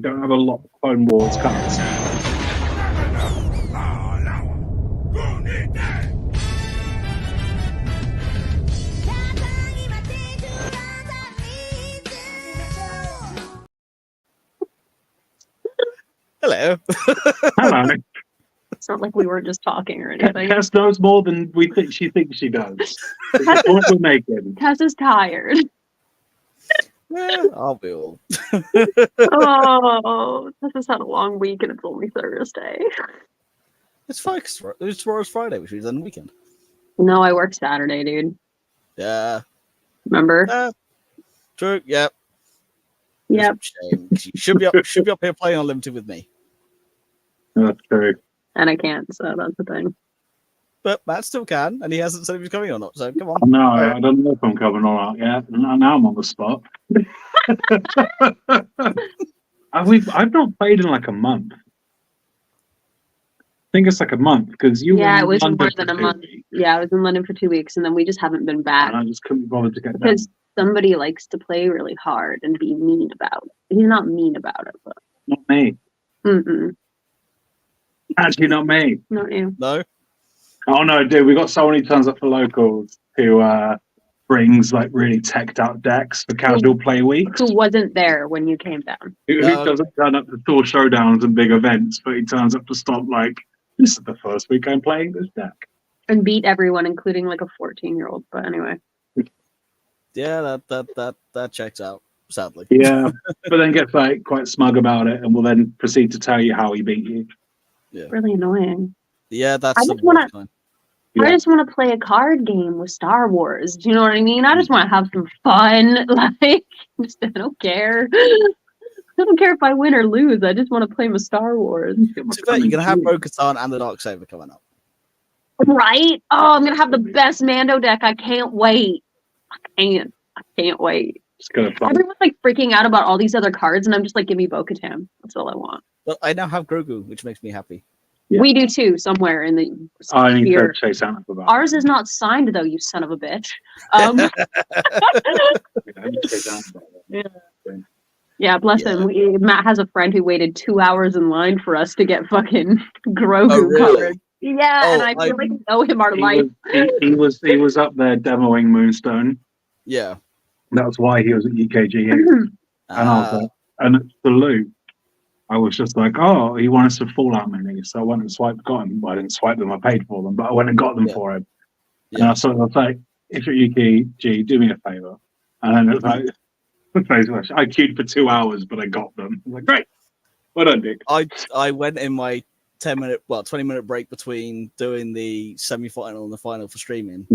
don't have a lot of Clone Wars cards. Hello. Hello. It's not like we were just talking or anything. Tess knows more than she thinks she does. It's the point we're making. Tess is tired. I'll be all. Oh, Tess has had a long week and it's only Thursday. It's fine. It's tomorrow's Friday, which means on the weekend. No, I work Saturday, dude. Yeah. Remember? True. Yep. Yep. Shame. You should be up here playing Unlimited with me. That's true. And I can't, so that's the thing. But Matt still can, and he hasn't said if he's coming or not. So come on. No, I don't know if I'm coming or not yet. Now I'm on the spot. I've not played in like a month. I think it's like a month because you. Yeah, were it was in more London than a for 2 month. weeks, Yeah, I was in London for 2 weeks, and then we just haven't been back and I just couldn't be bothered to get down. because somebody likes to play really hard and be mean about it. He's not mean about it, but Not me. Actually, not me. not you. No. Oh no, dude, we got so many turns up for locals who brings like really teched out decks for casual play weeks. Who wasn't there when you came down? Who doesn't turn up to tour showdowns and big events, but he turns up to stop like, this is the first week I'm playing this deck. And beat everyone, including like a 14-year-old. But anyway. Yeah, that checks out. Sadly. Yeah, but then gets like quite smug about it, and will then proceed to tell you how he beat you. Yeah. Really annoying. Yeah, that's I the just wanna- worst kind. I just want to play a card game with Star Wars. Do you know what I mean? I just want to have some fun. Like, I don't care. I don't care if I win or lose. I just want to play my Star Wars. To be fair, you're gonna have Bo-Katan and the Darksaber coming up. Right? Oh, I'm gonna have the best Mando deck. I can't wait. I can't wait. It's gonna fun. Everyone's like freaking out about all these other cards, and I'm just like, give me Bo-Katan. That's all I want. But I now have Grogu, which makes me happy. Yeah. We do too, somewhere in the I need to sphere. chase Anna for that. Ours is not signed though, you son of a bitch. I need to chase Anna for that. Yeah, bless him. Matt has a friend who waited 2 hours in line for us to get fucking Grogu Oh, really? cards. Yeah, and I feel like we owe him our life. He was up there demoing Moonstone. Yeah. That was why he was at UKG. And I was like, and it's the loot. I was just like, oh, he wanted some Fallout minis, so I went and got him. Well, I didn't swipe them, I paid for them, but I went and got them for him. Yeah. And I was like, if you're at UKG, do me a favor. And then it was like, I queued for 2 hours, but I got them. I was like, great. Well done, Dick. I went in my 20-minute break between doing the semi-final and the final for streaming.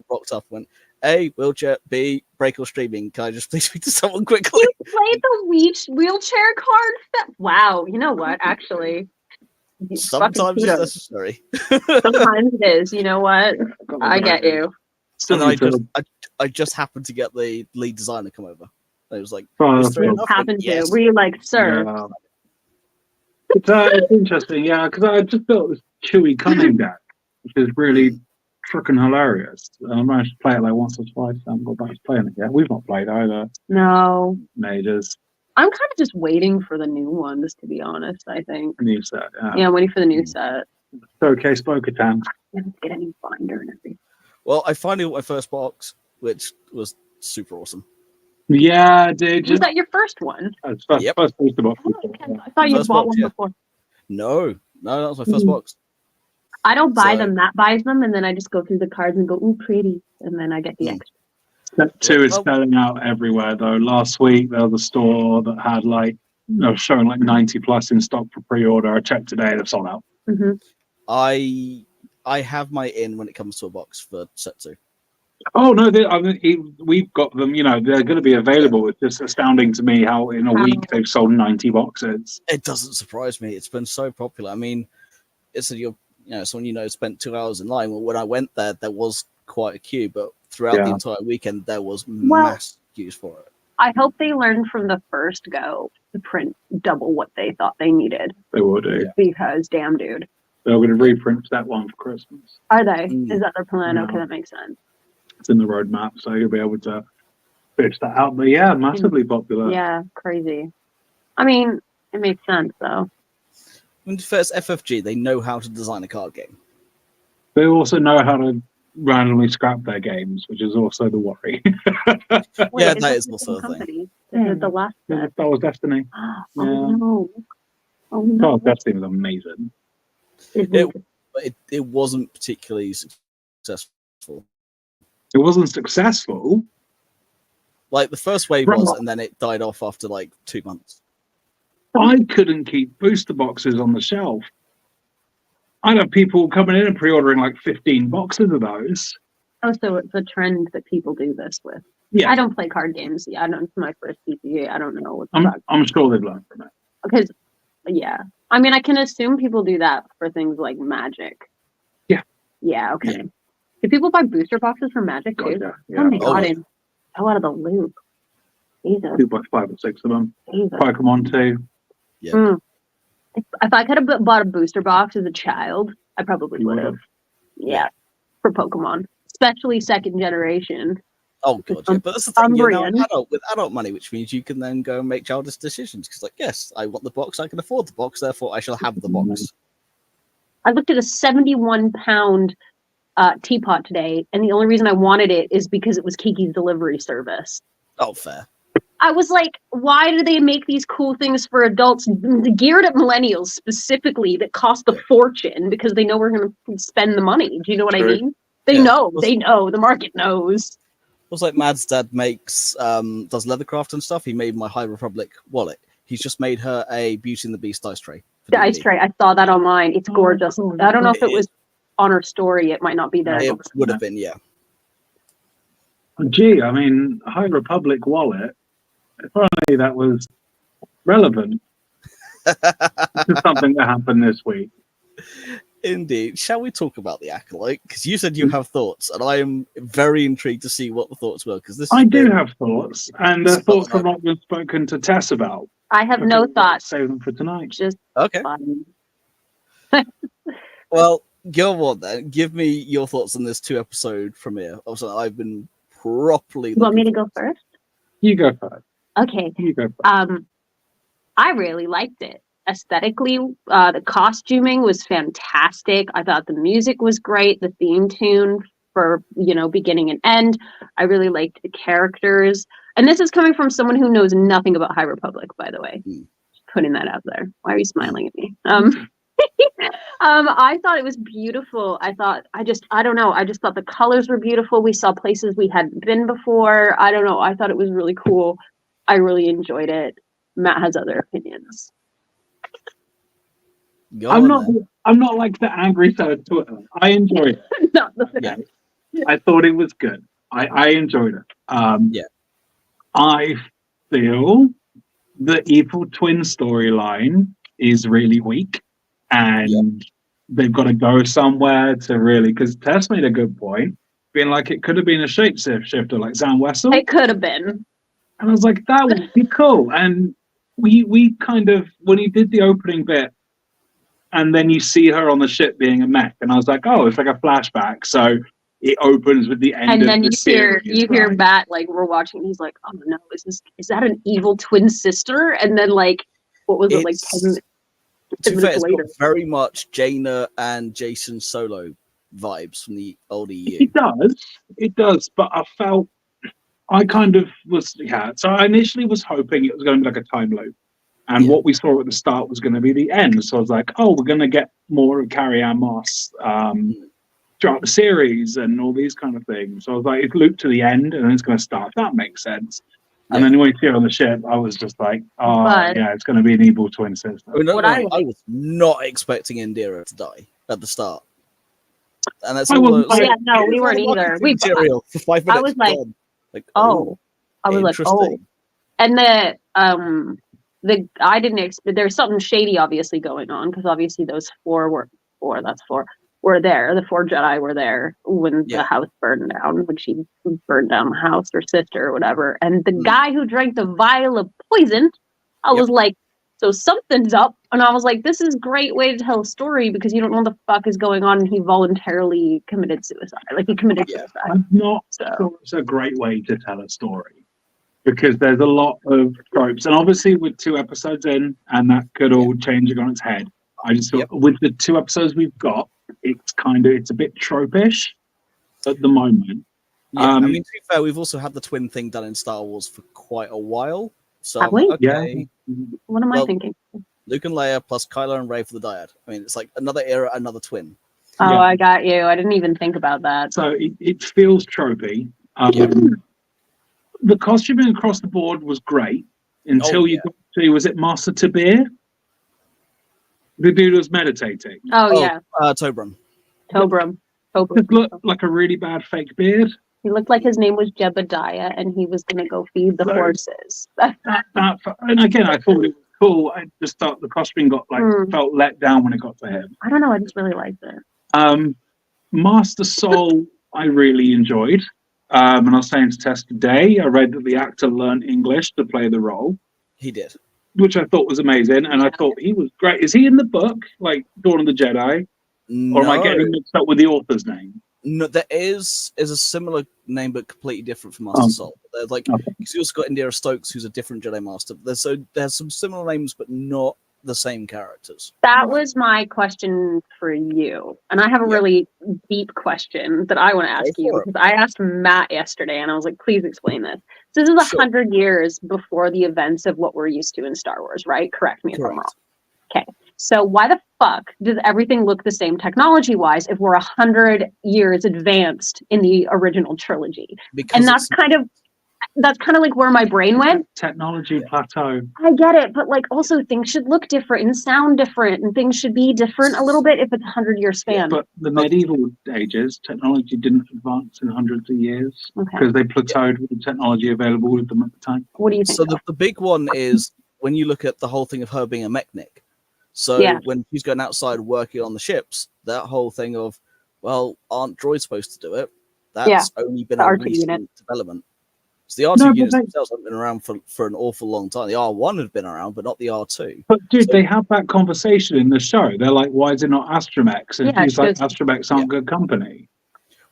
Rocked up, went, A, wheelchair, B, break or streaming. Can I just please speak to someone quickly? You played the wheelchair card? Wow, you know what, actually. Sometimes it's necessary. Sometimes it is, you know what? I get you. And I just happened to get the lead designer come over. It was like, Happened to. Were you like, sir? Yeah. It's interesting, yeah, because I just built this chewy cunning deck, which is really freaking hilarious. And I managed to play it like once or twice. I haven't got back to playing it yet. We've not played either. No. Majors. I'm kind of just waiting for the new ones, to be honest, I think. New set, Yeah, I'm waiting for the new set. Showcase Bo-Katan. Let's get a new binder and everything. Well, I finally got my first box, which was super awesome. Yeah, dude. Was that your first one? First Yep. booster box. I thought you First bought box, one before. No, that was my first box. I don't buy So- them. Matt buys them, and then I just go through the cards and go, ooh, pretty. And then I get the extra. Set 2 is selling out everywhere, though. Last week, there was a store that had showing like 90 plus in stock for pre-order. I checked today, they've sold out. Mm-hmm. I have my in when it comes to a box for set 2. Oh no, we've got them. You know, they're going to be available. It's just astounding to me how in a week they've sold 90 boxes. It doesn't surprise me. It's been so popular. I mean, someone spent 2 hours in line. Well, when I went there was quite a queue, but throughout the entire weekend there was mass queues for it. I hope they learned from the first go to print double what they thought they needed. They will do. Because damn, dude. They're going to reprint that one for Christmas. Are they? Is that their plan? Yeah. Okay, that makes sense. It's in the roadmap, so you'll be able to fish that out. But yeah, massively popular. Yeah, crazy. I mean, It makes sense, though. When first FFG, they know how to design a card game. They also know how to randomly scrap their games, which is also the worry. Wait, Yeah, is that this is the also same a thing. company? Is it the last set? That was Destiny. Oh Yeah. no! Oh Oh, no! Destiny was amazing. It wasn't particularly successful. It wasn't successful. Like the first wave Right. was, and then it died off after like 2 months. I couldn't keep booster boxes on the shelf. I'd have people coming in and pre-ordering like 15 boxes of those. Oh, so it's a trend that people do this with. Yeah, I don't play card games. Yeah, I don't. It's my first PCA. I don't know what's about. I'm sure they've learned from it. Because, yeah, I mean, I can assume people do that for things like Magic. Yeah. Yeah. Okay. Yeah. Do people buy booster boxes for Magic too? Gotcha. Oh my Yeah, god! yeah. I'm so out of the loop. Jesus. 2 by 5 or 6 of them. Jesus. Pokemon 2. Yeah. Mm. If I could have bought a booster box as a child, I probably You would have. Yeah, for Pokemon, especially second generation. Oh god, yeah. But that's the thing. You're now an Umbreon. adult with adult money, which means you can then go and make childish decisions. Because, like, yes, I want the box. I can afford the box. Therefore, I shall have the box. I looked at a 71-pound teapot today, and the only reason I wanted it is because it was Kiki's delivery service. Oh, fair. I was like, why do they make these cool things for adults geared at millennials specifically that cost a fortune because they know we're going to spend the money? Do you know what I True. mean? They Yeah. know. They know. The market knows. It was like Mad's dad makes does leathercraft and stuff. He made my High Republic wallet. He's just made her a Beauty and the Beast dice tray. for The ice D&D. tray. I saw that online. It's gorgeous. cool. I don't know if it It was on her story. It might not be there. It would have been, yeah. Gee, I mean, High Republic wallet, if only that was relevant to something that happened this week. Indeed. Shall we talk about the Acolyte? Because you said you have thoughts, and I am very intrigued to see what the thoughts were. Because this I has do been- have thoughts, and the thoughts have not been spoken to Tess about. I have no thoughts. Save them for tonight. Just Okay. fun. Well, go on then. Give me your thoughts on this 2-episode premiere. Also, I've been properly. You want me to looking go first? You go first. Okay. You go first. I really liked it. Aesthetically, the costuming was fantastic. I thought the music was great. The theme tune for, beginning and end. I really liked the characters. And this is coming from someone who knows nothing about High Republic, by the way. Mm. Just putting that out there. Why are you smiling at me? I thought it was beautiful. I don't know. I just thought the colors were beautiful. We saw places we hadn't been before. I don't know. I thought it was really cool. I really enjoyed it. Matt has other opinions. Go I'm on not. then. I'm not like the angry side of Twitter. I enjoyed it. Not the Yeah. I thought it was good. I enjoyed it. Yeah. I feel the evil twin storyline is really weak, and they've got to go somewhere to really. Because Tess made a good point, being like it could have been a shapeshifter like Zam Wessel, It could have been. and I was like, that would be cool. And we kind of, when he did the opening bit, and then you see her on the ship being a mech, and I was like, oh, it's like a flashback. So it opens with the end And of then the series, you hear right? Matt, like, we're watching, and he's like, oh no, is that an evil twin sister? And then, like, what was it, like It's- 10 To be fair, minutes it's later? got very much Jaina and Jason Solo vibes from the old EU. It does, but I kind of was, so I initially was hoping it was going to be like a time loop, and Yeah. what we saw at the start was going to be the end. So I was like, oh, we're going to get more of Carrie Ann Moss throughout the series and all these kind of things. So I was like, it's looped to the end and then it's going to start. That makes sense. And Yeah. then when you see her on the ship, I was just like, oh, But- yeah, it's going to be an evil twin sister. I mean, What I I was not expecting Indira to die at the start. And that's I all wasn't those- either. Yeah, no, we it's weren't all either. marketing material for 5 minutes. I was like, gone. oh, I was like, oh. interesting. And I didn't expect, there's something shady obviously going on, because obviously those four were there. The 4 Jedi were there when Yeah. the house burned down, when she burned down the house, or sister or whatever. And the guy who drank the vial of poison, I was like, so something's up. And I was like, this is a great way to tell a story, because you don't know what the fuck is going on. And he voluntarily committed suicide. Like, he committed Yeah. suicide. I'm not So sure it's a great way to tell a story. because there's a lot of tropes, and obviously with 2 episodes in, and that could all change it on its head. I just thought with the 2 episodes we've got, it's a bit tropish at the moment. Yeah, I mean, to be fair, we've also had the twin thing done in Star Wars for quite a while. So Have we? okay, What am I thinking? Luke and Leia plus Kylo and Rey for the dyad. I mean, it's like another era, another twin. Oh, I got you. I didn't even think about that. So it feels tropey. The costuming across the board was great until you got to, was it Master Tabir? The dude was meditating. Oh yeah. Tobram. Just looked like a really bad fake beard. He looked like his name was Jebediah, and he was going to go feed the horses. And again, I thought it was cool. I just thought the costuming felt let down when it got to him. I don't know. I just really liked it. Master Soul, I really enjoyed. And I was saying to Tess today, I read that the actor learned English to play the role. He did. Which I thought was amazing. And I thought he was great. Is he in the book, like Dawn of the Jedi? No. Or am I getting mixed up with the author's name? No, there is a similar name, but completely different from Master Soul. There's because you also got Indira Stokes, who's a different Jedi Master. There's some similar names, but not the same characters. That was my question for you, and I have a really deep question that I want to ask you because I asked Matt yesterday, and I was like, "Please explain this." So this is 100 years before the events of what we're used to in Star Wars, right? Correct me if I'm wrong. Okay. So why the fuck does everything look the same technology-wise if we're 100 years advanced in the original trilogy? Because and that's kind of like where my brain went. Technology plateau. I get it, but like also things should look different and sound different, and things should be different a little bit if it's a 100-year span. But the medieval ages, technology didn't advance in hundreds of years because they plateaued with the technology available with them at the time. What do you think? So the big one is when you look at the whole thing of her being a mechanic. So when she's going outside working on the ships, that whole thing of, well, aren't droids supposed to do it? That's only been a recent development. So the R2 units themselves haven't been around for an awful long time. The R1 had been around, but not the R2. But dude, they have that conversation in the show. They're like, why is it not Astromechs? And she's like, Astromechs aren't good company.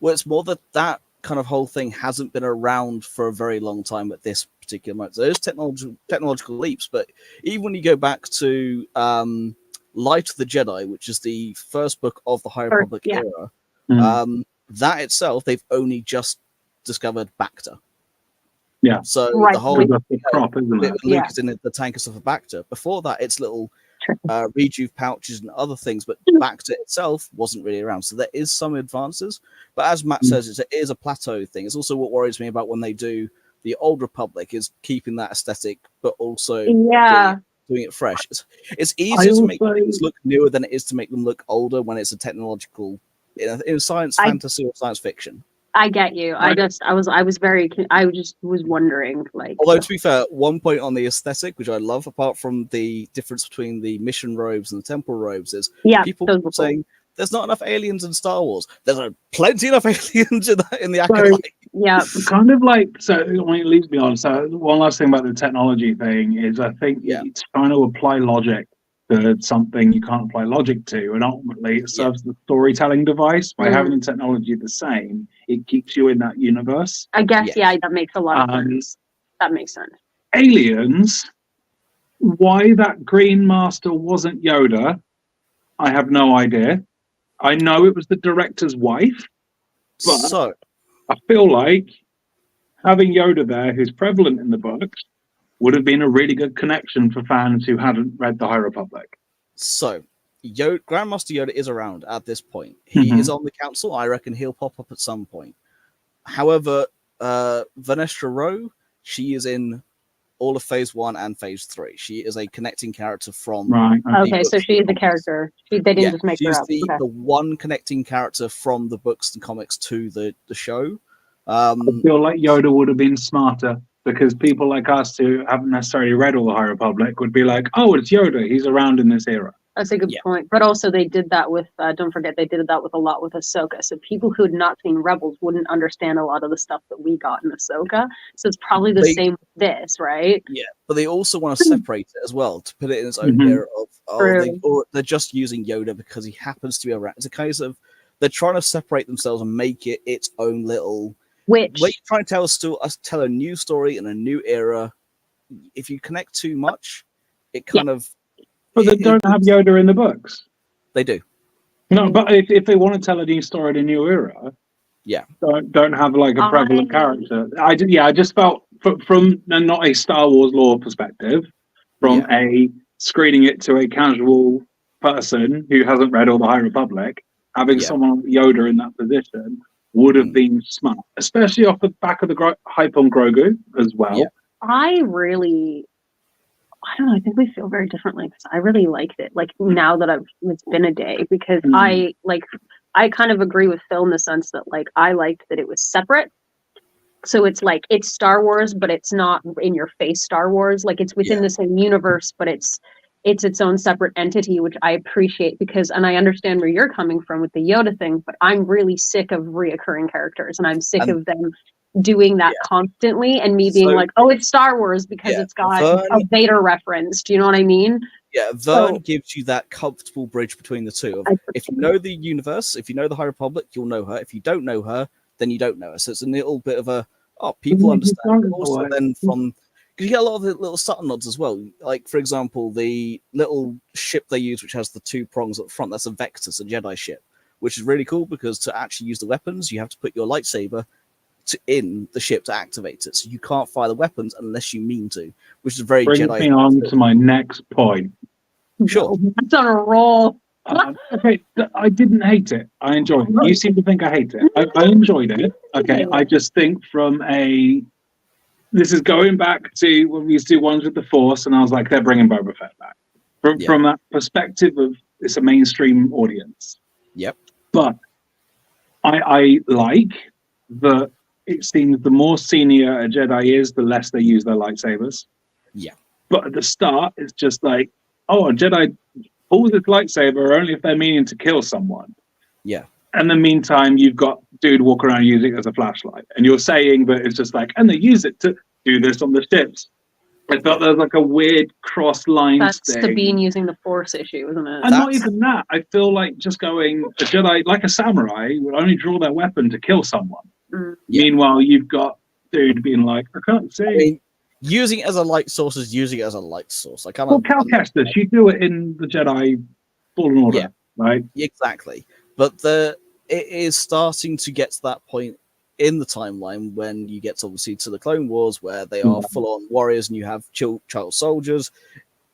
Well, it's more that kind of whole thing hasn't been around for a very long time at this particular moment. So there's technological leaps, but even when you go back to Light of the Jedi, which is the first book of the High Republic era, that itself, they've only just discovered Bacta. Yeah. So the whole crop, isn't it? Luke is in the tank and stuff of Bacta. Before that, it's little rejuve pouches and other things, but Bacta itself wasn't really around. So there is some advances, but as Matt says, it is a plateau thing. It's also what worries me about when they do the Old Republic is keeping that aesthetic, but also doing it fresh. It's easier to make things look newer than it is to make them look older when it's a technological in science fantasy or science fiction. I get you. I just was wondering, like. Although to be fair, one point on the aesthetic, which I love, apart from the difference between the mission robes and the temple robes, is people saying there's not enough aliens in Star Wars. There's plenty enough aliens in the Acolyte. Kind of like, so when it leads me on, so one last thing about the technology thing is I think it's trying to apply logic to something you can't apply logic to, and ultimately it serves the storytelling device by having the technology the same. It keeps you in that universe. I guess, that makes a lot of sense. That makes sense. Aliens, why that Green Master wasn't Yoda, I have no idea. I know it was the director's wife, but I feel like having Yoda there, who's prevalent in the books, would have been a really good connection for fans who hadn't read the High Republic. So, Grandmaster Yoda is around at this point. He is on the council. I reckon he'll pop up at some point. However, Vanestra Rowe, she is in all of Phase 1 and Phase 3. She is a connecting character from... Okay, so she's the character. They didn't just make her up. She's the one connecting character from the books and comics to the show. I feel like Yoda would have been smarter, because people like us who haven't necessarily read all the High Republic would be like, oh, it's Yoda. He's around in this era. That's a good point. But also they did that with, don't forget, they did that with a lot with Ahsoka. So people who had not seen Rebels wouldn't understand a lot of the stuff that we got in Ahsoka. So it's probably the same with this, right? Yeah, but they also want to separate it as well, to put it in its own era of, they're just using Yoda because he happens to be around. It's a case of they're trying to separate themselves and make it its own little Which when you try and tell a new story in a new era, if you connect too much, it kind of. But they don't have Yoda in the books. They do. No, but if they want to tell a new story in a new era, yeah, don't have like a prevalent character. I just felt from not a Star Wars lore perspective, from a screening it to a casual person who hasn't read all the High Republic, having someone like Yoda in that position would have been smart, especially off the back of the hype on Grogu as well. Yeah. I don't know. I think we feel very differently because I really liked it. Like now that it's been a day, because I kind of agree with Phil in the sense that like I liked that it was separate. So it's like it's Star Wars, but it's not in your face Star Wars. Like it's within the same universe, but it's its own separate entity, which I appreciate and I understand where you're coming from with the Yoda thing, but I'm really sick of reoccurring characters and I'm sick of them doing that constantly and me being like, oh, it's Star Wars because it's got a Vader reference. Do you know what I mean? Yeah, Vern gives you that comfortable bridge between the two. If you know the universe, if you know the High Republic, you'll know her. If you don't know her, then you don't know her. So it's a little bit of a, people understand. But also then because you get a lot of the little subtle nods as well. Like, for example, the little ship they use, which has the two prongs at the front, that's a Vectus, a Jedi ship, which is really cool because to actually use the weapons, you have to put your lightsaber in the ship to activate it. So you can't fire the weapons unless you mean to, which is very Jedi. Bring me on to my next point. Sure. That's on a roll. Okay, I didn't hate it. I enjoyed it. You seem to think I hate it. I enjoyed it. Okay, I just think this is going back to when we used to do ones with the Force, and I was like, they're bringing Boba Fett back. From that perspective of it's a mainstream audience. Yep. But I like that it seems the more senior a Jedi is, the less they use their lightsabers. Yeah. But at the start, it's just like, oh, a Jedi pulls its lightsaber only if they're meaning to kill someone. Yeah. And in the meantime, you've got dude walking around using it as a flashlight. And you're saying that it's just like, and they use it to do this on the ships. I felt there was like a weird cross line thing. That's Sabine using the Force issue, isn't it? And not even that. I feel like just going, a Jedi, like a samurai, would only draw their weapon to kill someone. Meanwhile, you've got dude being like, I can't see. I mean, using it as a light source is using it as a light source. I can't. Well, Cal Kestis, you do it in the Jedi Fallen Order, right? Exactly. But it is starting to get to that point in the timeline when you get obviously to the Clone Wars where they are full-on warriors and you have child soldiers.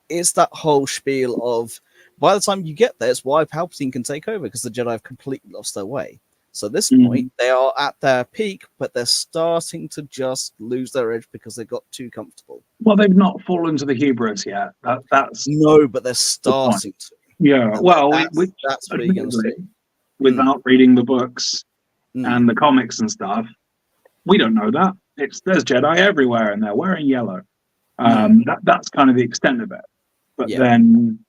It's that whole spiel of by the time you get there, it's why Palpatine can take over because the Jedi have completely lost their way. So at this point, they are at their peak, but they're starting to just lose their edge because they got too comfortable. Well, they've not fallen to the hubris yet. That's no, but they're starting to. Yeah, and well, that's what you're going to see. Without reading the books and the comics and stuff, we don't know that. There's Jedi everywhere, and they're wearing yellow. That's kind of the extent of it. But then.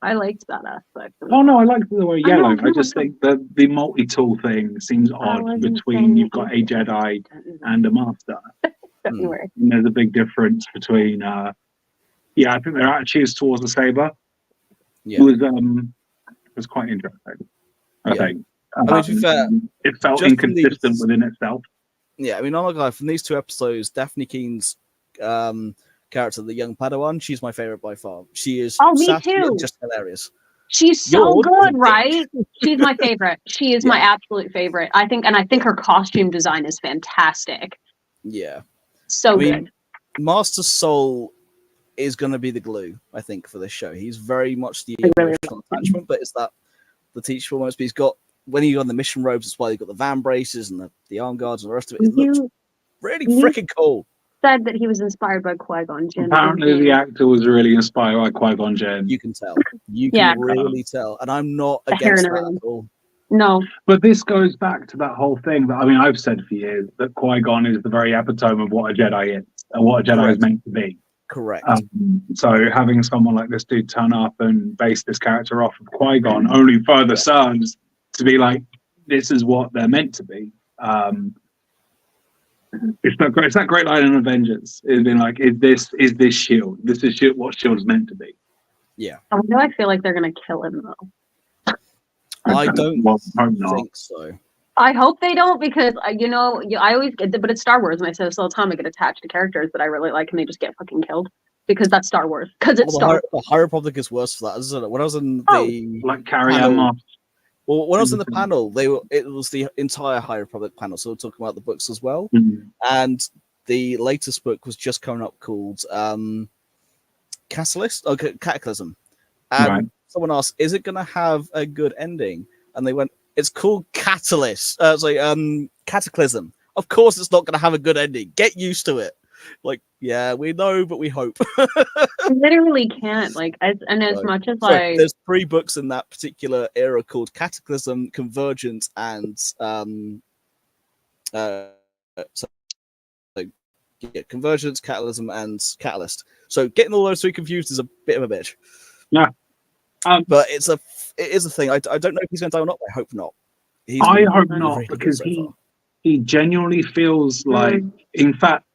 I liked that aspect. Oh no, I like the way yellow. I just think the multi-tool thing seems odd between you've got a Jedi and a Master. And there's a big difference between I think their attitudes towards the saber was quite interesting. I think. It felt inconsistent within itself. Yeah, I mean, I'm not gonna lie, from these two episodes, Daphne Keen's character, the young Padawan, she's my favorite by far. She is me too. Just hilarious. She's so good, right? She's my favorite. She is my absolute favorite. I think her costume design is fantastic. Yeah. So good. Master Soul is going to be the glue, I think, for this show. He's very much the emotional attachment, but it's that the teachable moments. But he's got, when you got the mission robes as well, you've got the van braces and the arm guards and the rest of it. It looks really freaking cool. Said that he was inspired by Qui-Gon Jinn. Apparently, the actor was really inspired by Qui-Gon Jinn. You can tell. You can really tell. And I'm not against that at all. No. But this goes back to that whole thing that, I mean, I've said for years that Qui-Gon is the very epitome of what a Jedi is and what a Jedi is meant to be. Correct. So having someone like this dude turn up and base this character off of Qui-Gon only further serves to be like, this is what they're meant to be. It's that great line in Avengers. It's been like, is this Shield? This is what Shield is meant to be. Yeah. I feel like they're gonna kill him though. I don't think so. I hope they don't, because I always get, but it's Star Wars, and I say this all the time. I get attached to characters that I really like, and they just get fucking killed because that's Star Wars. Because it's Star Wars. The High Republic is worse for that, isn't it? When I was in Oh. the Like Carrie Ann Moss. Well, when I was in the panel, it was the entire High Republic panel, so we're talking about the books as well. Mm. And the latest book was just coming up called Cataclysm. And Right. someone asked, "Is it going to have a good ending?" And they went, "It's called Catalyst. Cataclysm. Of course, it's not going to have a good ending. Get used to it." Like, yeah, we know, but we hope. Literally can't as much as there's 3 books in that particular era called Cataclysm, Convergence, and Convergence, Catalysm, and Catalyst. So getting all those 3 confused is a bit of a bitch. Yeah. But it is a thing. I don't know if he's going to die or not. But I hope not. I hope not, really good because so far. he genuinely feels like, in fact,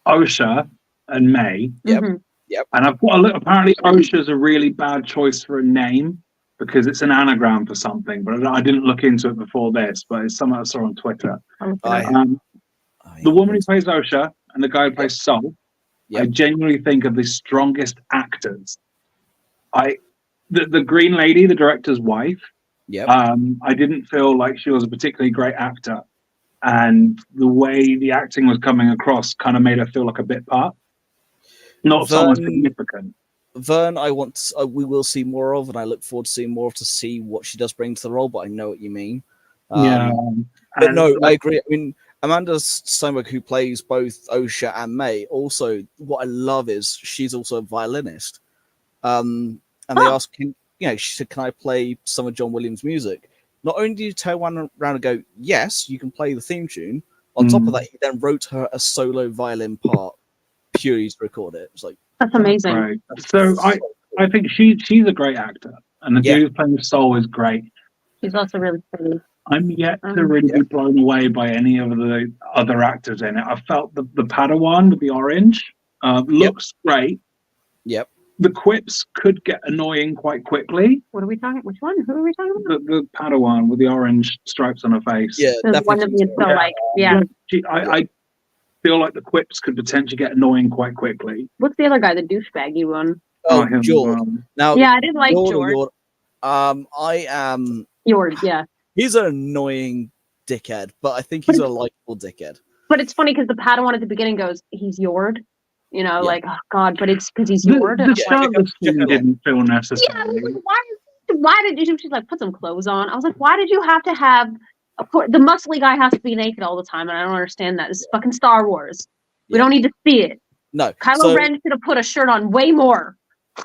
Osha and May. Yep. Mhm. Yep. And I've got a look. Apparently, Osha's a really bad choice for a name because it's an anagram for something. But I didn't look into it before this. But it's something I saw on Twitter. The woman who plays Osha and the guy who plays Sol, I genuinely think are the strongest actors. The Green Lady, the director's wife. Yep. I didn't feel like she was a particularly great actor, and the way the acting was coming across kind of made her feel like a bit part, not someone significant. Vern, we will see more of, and I look forward to seeing more to see what she does bring to the role. But I know what you mean. But no, I agree. I mean, Amanda Steinberg, who plays both Osha and May, also what I love is she's also a violinist. And they asked, she said, "Can I play some of John Williams' music?" Not only do you turn one around and go, "Yes, you can play the theme tune." On top of that, he then wrote her a solo violin part purely to record it. It's like, that's amazing. Right. So I think she's a great actor, and the dude who's playing Soul is great. She's also really pretty. I'm yet to really be blown away by any of the other actors in it. I felt the Padawan with the orange looks great. Yep. The quips could get annoying quite quickly. What are we talking? Which one? Who are we talking about? The Padawan with the orange stripes on her face. Yeah, the one that we I feel like the quips could potentially get annoying quite quickly. What's the other guy? The douchebaggy one. Oh, George. Now, I didn't like George. I am George. Yeah. He's an annoying dickhead, but I think he's a likable dickhead. But it's funny because the Padawan at the beginning goes, "He's Yord." Like, oh god, but it's because he's Yord. The shirtless thing didn't feel necessary. Yeah, I was like, why did you? She's like, "Put some clothes on." I was like, why did you have to have? The muscly guy has to be naked all the time, and I don't understand that. This is fucking Star Wars. We don't need to see it. No, Kylo Ren should have put a shirt on way more.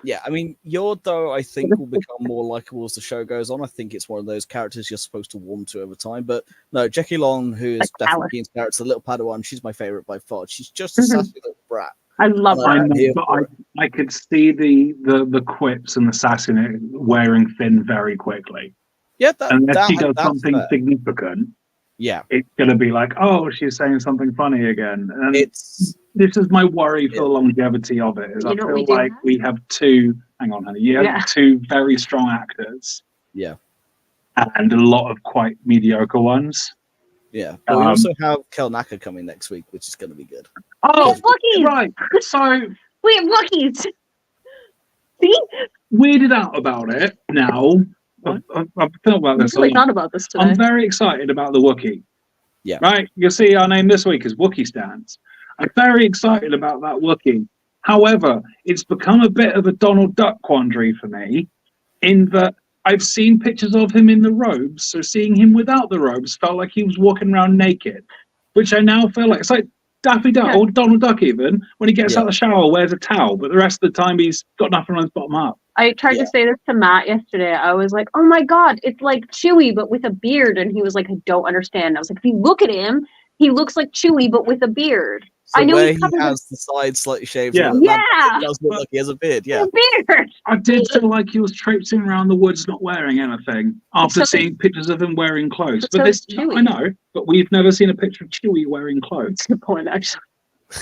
Yeah, I mean, Yord, though, I think will become more likable as the show goes on. I think it's one of those characters you're supposed to warm to over time. But no, Jackie Long, who is definitely Keen's character, the little Padawan, she's my favorite by far. She's just a sassy little brat. I love her. But I could see the quips and the sassiness wearing thin very quickly. Yeah, unless she does something significant. Yeah, it's gonna be like, oh, she's saying something funny again. And this is my worry for the longevity of it. Is I feel like we have two. Hang on, honey. You have two very strong actors. Yeah, and a lot of quite mediocre ones. Yeah, but we also have Kel Naka coming next week, which is going to be good. Oh, right. So we have Wookiees. See, weirded out about it now. I've thought about this. I thought about this today. I'm very excited about the Wookiee. Yeah. Right. You'll see our name this week is Wookiee Stands. I'm very excited about that Wookiee. However, it's become a bit of a Donald Duck quandary for me, in that I've seen pictures of him in the robes, so seeing him without the robes felt like he was walking around naked, which I now feel like it's like Daffy Duck or Donald Duck even, when he gets out of the shower, wears a towel, but the rest of the time he's got nothing on his bottom up. I tried to say this to Matt yesterday. I was like, oh my God, it's like Chewie, but with a beard. And he was like, I don't understand. I was like, if you look at him, he looks like Chewie, but with a beard. So I know he has the sides slightly shaved. Yeah. It does look like he has a beard. Yeah. A beard. I did feel like he was traipsing around the woods not wearing anything after seeing pictures of him wearing clothes. But this, I know, but we've never seen a picture of Chewie wearing clothes. That's a good point, actually.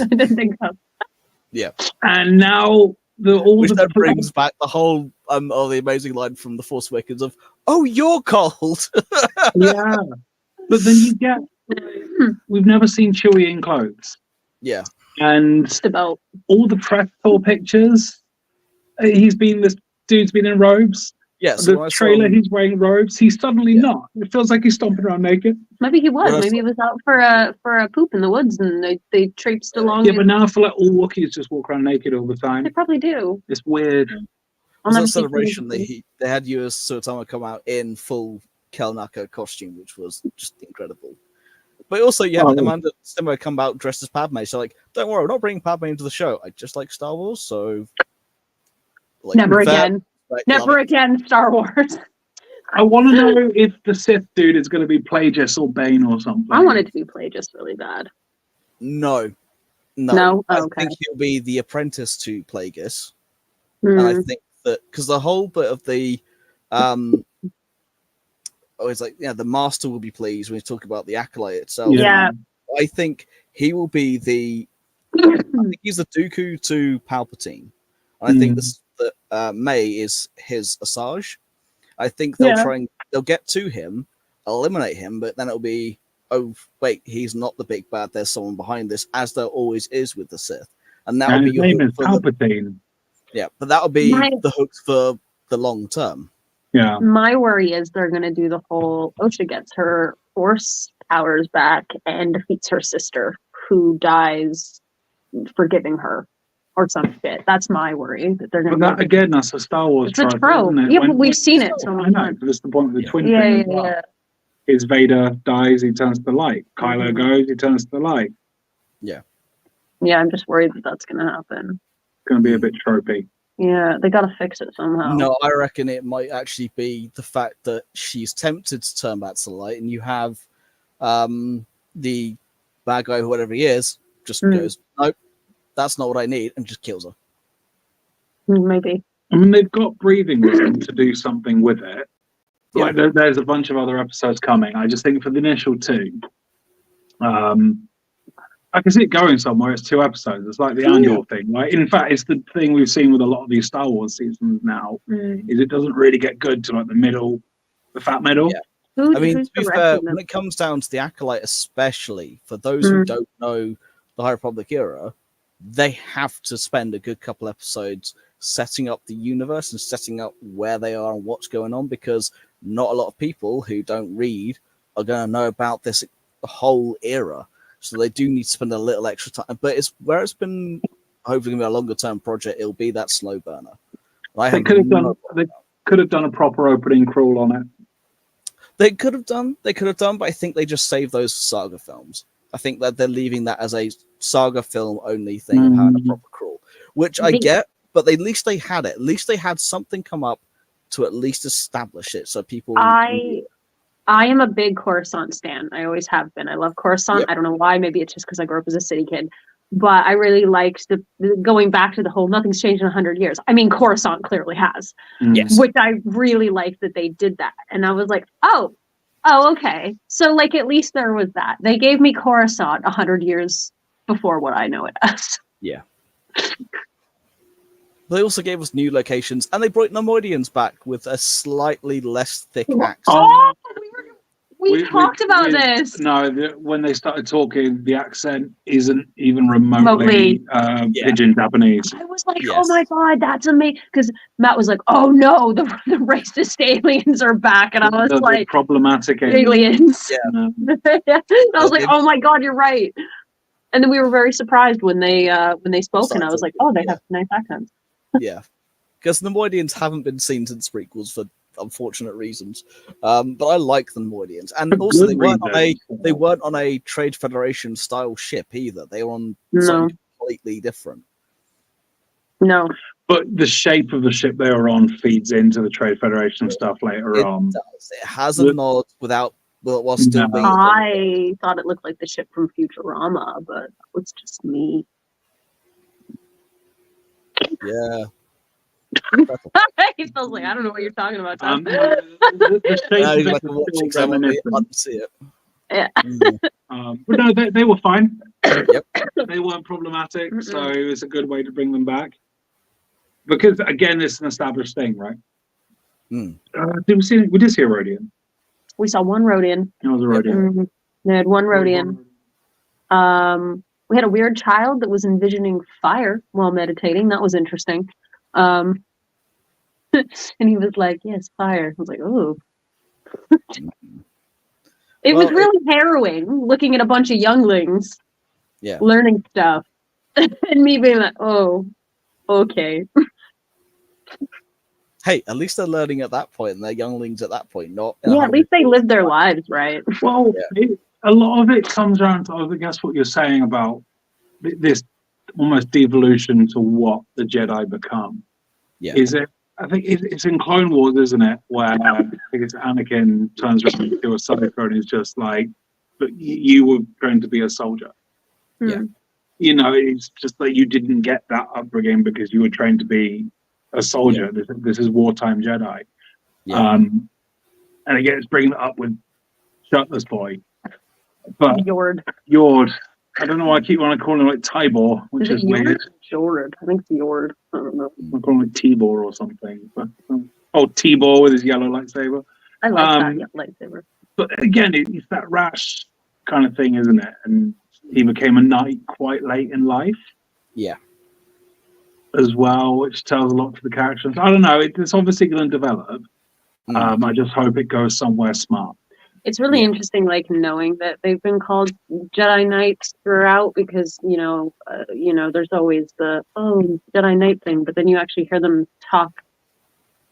I didn't think so. Yeah. And now which then brings back the whole the amazing line from The Force Awakens of, "Oh, you're cold." Yeah. But then you get, we've never seen Chewie in clothes. Yeah. And Just about. all the press tour pictures, this dude's been in robes. Yeah, so The trailer, he's wearing robes. He's suddenly not. It feels like he's stomping around naked. Maybe he was. Well, Maybe he was out for a poop in the woods, and they traipsed along. Yeah, but now I feel like all Wookiees just walk around naked all the time. They probably do. It's weird. I'll never a see celebration. Chewie. They had US Sultana come out in full Kelnaka costume, which was just incredible. But also, you had Amanda Simo come out dressed as Padme. So, like, don't worry, we're not bringing Padme into the show. I just like Star Wars, so like, Never again. Like, Never again, Star Wars. I want to know if the Sith dude is going to be Plagueis or Bane or something. I want it to be Plagueis really bad. No. No? I Okay. think he'll be the apprentice to Plagueis. Hmm. And I think that because the whole bit of the it's like, the master will be pleased when you talk about the acolyte itself. Yeah. I think he will be I think he's the Dooku to Palpatine. I think that May is his Asajj. I think they'll get to him, eliminate him, but then it'll be, oh wait, he's not the big bad. There's someone behind this, as there always is with the Sith, and that will be his name is Palpatine. but that'll be the hooks for the long term. Yeah. My worry is they're going to do the whole Osha gets her Force powers back and defeats her sister, who dies forgiving her, or some shit. That's my worry. That they're going to. But again, that's a Star Wars. It's a trope. Yeah, but we've seen it so much. I know. But it's the point with the twin thing. Yeah. Is Vader dies, he turns to the light. Kylo goes, he turns to the light. Yeah. Yeah, I'm just worried that that's going to happen. It's going to be a bit tropey. Yeah, they got to fix it somehow. No, I reckon it might actually be the fact that she's tempted to turn back to the light, and you have the bad guy, whatever he is, just goes, nope, that's not what I need, and just kills her. Maybe. I mean, they've got breathing room to do something with it. Like, there's a bunch of other episodes coming. I just think for the initial two, I can see it going somewhere. It's 2 episodes. It's like the annual thing, right? In fact, it's the thing we've seen with a lot of these Star Wars seasons now, is it doesn't really get good to like the fat middle. Yeah. I mean, to be fair, when it comes down to the Acolyte, especially for those who don't know the High Republic era, they have to spend a good couple episodes setting up the universe and setting up where they are and what's going on, because not a lot of people who don't read are going to know about this whole era. So they do need to spend a little extra time. But it's where it's been hopefully going to be a longer term project. It'll be that slow burner. They could have done a proper opening crawl on it. They could have done, but I think they just saved those for saga films. I think that they're leaving that as a saga film only thing of having a proper crawl, which I get, but at least they had it. At least they had something come up to at least establish it, so people. I am a big Coruscant stan. I always have been. I love Coruscant. Yep. I don't know why. Maybe it's just because I grew up as a city kid. But I really liked the going back to the whole nothing's changed in 100 years. I mean, Coruscant clearly has. Yes. Which I really liked that they did that. And I was like, oh, okay. So, like, at least there was that. They gave me Coruscant 100 years before what I know it as. Yeah. They also gave us new locations, and they brought Neimoidians back with a slightly less thick accent. Oh, we talked about this. No, when they started talking, the accent isn't even remotely Pidgin Japanese. I was like, oh my God, that's amazing. Because Matt was like, oh no, the racist aliens are back. And I was like, problematic aliens. Yeah. I was like, oh my God, you're right. And then we were very surprised when they spoke, and I was like, oh, they have nice accents. Yeah, because the Neimoidians haven't been seen since prequels for unfortunate reasons. But I like the Neimoidians, and also they weren't on a Trade Federation style ship either. They were on something completely different. No, but the shape of the ship they were on feeds into the Trade Federation stuff later on. Does. It has a nod while still being. I thought it looked like the ship from Futurama, but that was just me. Yeah. He feels like, I don't know what you're talking about, Tom. The shape like see it. Yeah. But no, they were fine. Yep. They weren't problematic, so it was a good way to bring them back. Because again, it's an established thing, right? Mm. We did see Rodian. We saw one Rodian. It was a Rodian. They had one Rodian. We had a weird child that was envisioning fire while meditating. That was interesting. And he was like, "Yes, fire." I was like, "Oh." It was really harrowing looking at a bunch of younglings learning stuff. And me being like, "Oh, okay." Hey, at least they're learning at that point, and they're younglings at that point, not... At least they lived their lives, right? Well, a lot of it comes around to, I guess, what you're saying about this almost devolution to what the Jedi become. Yeah. Is it? I think it's in Clone Wars, isn't it? Where I think it's Anakin turns around to a Ahsoka and is just like, "But you were going to be a soldier." Yeah. You know, it's just that you didn't get that upbringing because you were trained to be a soldier. Yeah. This is wartime Jedi. Yeah. And again, it's bringing it up with Shirtless Boy. But Yord. I don't know why I keep wanting to call him like Tybor, which is weird. Yord. I think it's Yord. I don't know. I'm calling him like Tibor or something. But, Tibor with his yellow lightsaber. I like that yellow lightsaber. But again, it's that rash kind of thing, isn't it? And he became a knight quite late in life. Yeah. As well, which tells a lot to the characters. I don't know. It's obviously going to develop. I just hope it goes somewhere smart. It's really interesting, like knowing that they've been called Jedi Knights throughout, because there's always the Jedi Knight thing, but then you actually hear them talk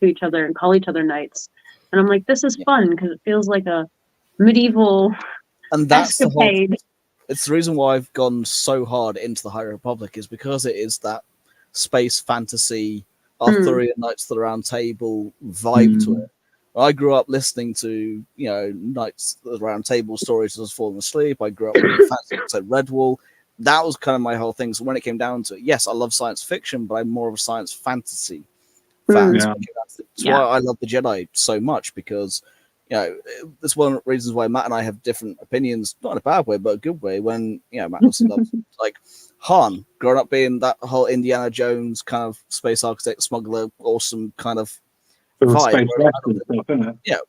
to each other and call each other knights, and I'm like, this is fun because it feels like a medieval escapade. It's the reason why I've gone so hard into the High Republic, is because it is that space fantasy Arthurian Knights of the Round Table vibe to it. I grew up listening to, Knights of the Round Table stories as I was falling asleep. I grew up with fantasy episode Redwall. That was kind of my whole thing. So when it came down to it, yes, I love science fiction, but I'm more of a science fantasy fan. Yeah. That's why I love the Jedi so much, because, that's one of the reasons why Matt and I have different opinions, not in a bad way, but a good way, when, Matt also loves, like, Han, growing up being that whole Indiana Jones kind of space architect, smuggler, awesome kind of vibe.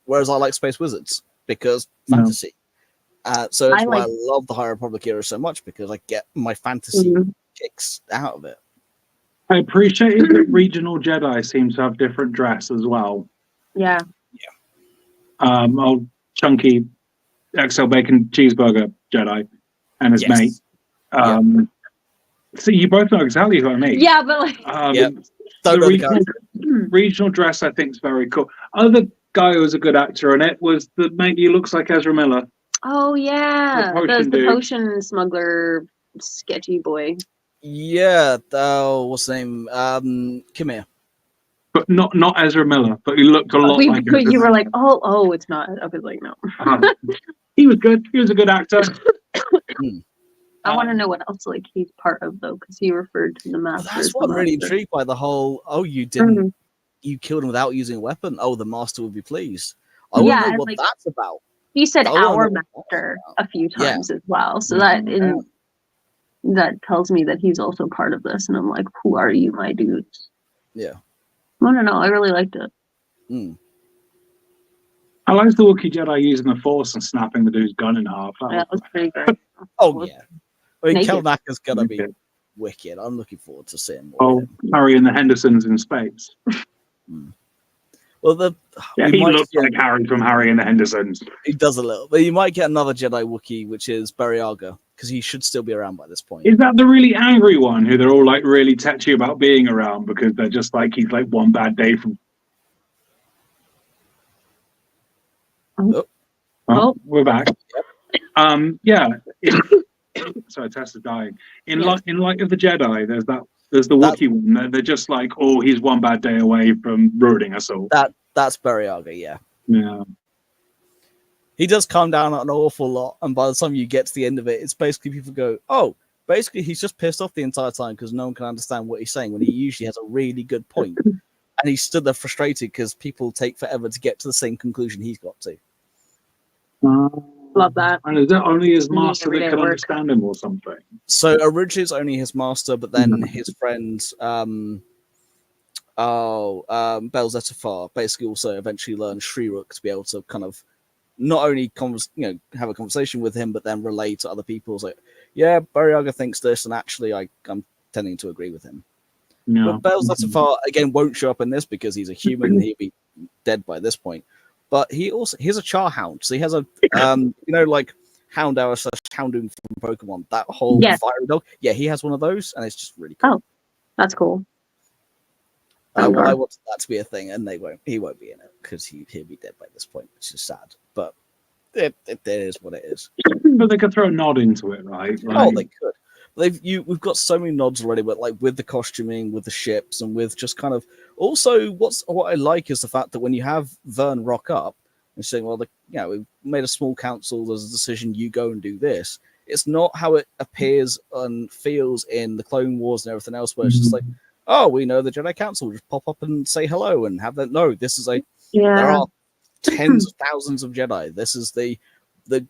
Whereas I like Space Wizards because fantasy. So that's why I love the High Republic era so much, because I get my fantasy kicks out of it. I appreciate that regional Jedi seem to have different dress as well. Yeah. Old chunky XL bacon cheeseburger Jedi and his mate. So you both know exactly who I mean. Yeah, but like, the regional dress, I think, is very cool. Other guy who was a good actor in it was the mate who looks like Ezra Miller. Oh yeah, the potion smuggler, sketchy boy. Yeah, what's his name? Come here. But not Ezra Miller, but he looked a lot like Ezra. You were like, oh, it's not. I was like, no. He was good. He was a good actor. I want to know what else like he's part of, though, because he referred to the master. That's what I'm really intrigued by, the whole, you didn't, you killed him without using a weapon. Oh, the master would be pleased. I want to know what that's about. He said our master a few times as well, so that tells me that he's also part of this, and I'm like, who are you, my dudes? Yeah. I don't know. I really liked it. I like the Wookiee Jedi using the Force and snapping the dude's gun in half. That was pretty good. Yeah. I mean, Kelnacker's going to be wicked. I'm looking forward to seeing more of him. Harry and the Hendersons in space. Well, he looks like Harry from Harry and the Hendersons. He does a little. But you might get another Jedi Wookiee, which is Beriaga, because he should still be around by this point. Is that the really angry one who they're all like really touchy about being around because they're just like, he's like one bad day from... We're back. Sorry, Tess is dying. In Light of the Jedi, there's the Wookiee one. They're just like, he's one bad day away from ruining us all. That's Beriaga, yeah. Yeah. He does calm down an awful lot, and by the time you get to the end of it, it's basically people go, basically he's just pissed off the entire time because no one can understand what he's saying, when he usually has a really good point. And he stood there frustrated because people take forever to get to the same conclusion he's got to. Love that. And is that only his master that can understand him or something? So originally it's only his master, but then his friend Bel Zettifar basically also eventually learned Shrirook to be able to kind of not only have a conversation with him, but then relay to other people. It's like, yeah, Bariaga thinks this, and actually, I'm tending to agree with him. Yeah. But Bel's Letterfar again won't show up in this because he's a human and he'll be dead by this point. But he's a Char Hound, so he has a like Houndour / Houndoom from Pokemon. That whole fiery dog, yeah, he has one of those, and it's just really cool. Oh, that's cool. Well, I want that to be a thing, and he won't be in it because he'll be dead by this point, which is sad. But it is what it is. But they could throw a nod into it, right? Oh, they could. We've got so many nods already, but like with the costuming, with the ships, and with just kind of also what I like is the fact that when you have Vern rock up and saying, well, we've made a small council, there's a decision, you go and do this. It's not how it appears and feels in the Clone Wars and everything else, where it's just like, oh, we know the Jedi Council, just pop up and say hello and have that. No, this is there are tens of thousands of Jedi. This is the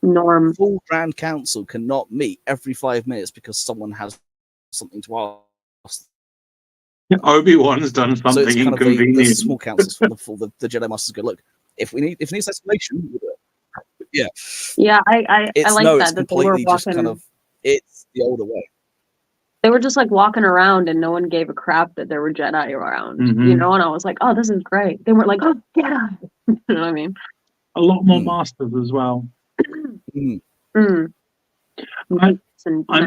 norm. Full Grand Council cannot meet every 5 minutes because someone has something to ask. Obi-Wan's done something so it's kind inconvenient. of the small councils for the Jedi Masters go, look, if it needs escalation, we'll do it. Yeah. Yeah, I like that. It's completely just kind of, it's the older way. They were just like walking around and no one gave a crap that there were Jedi around, and I was like, oh, this is great. They weren't like, oh, Jedi. You know what I mean? A lot more masters as well. I'm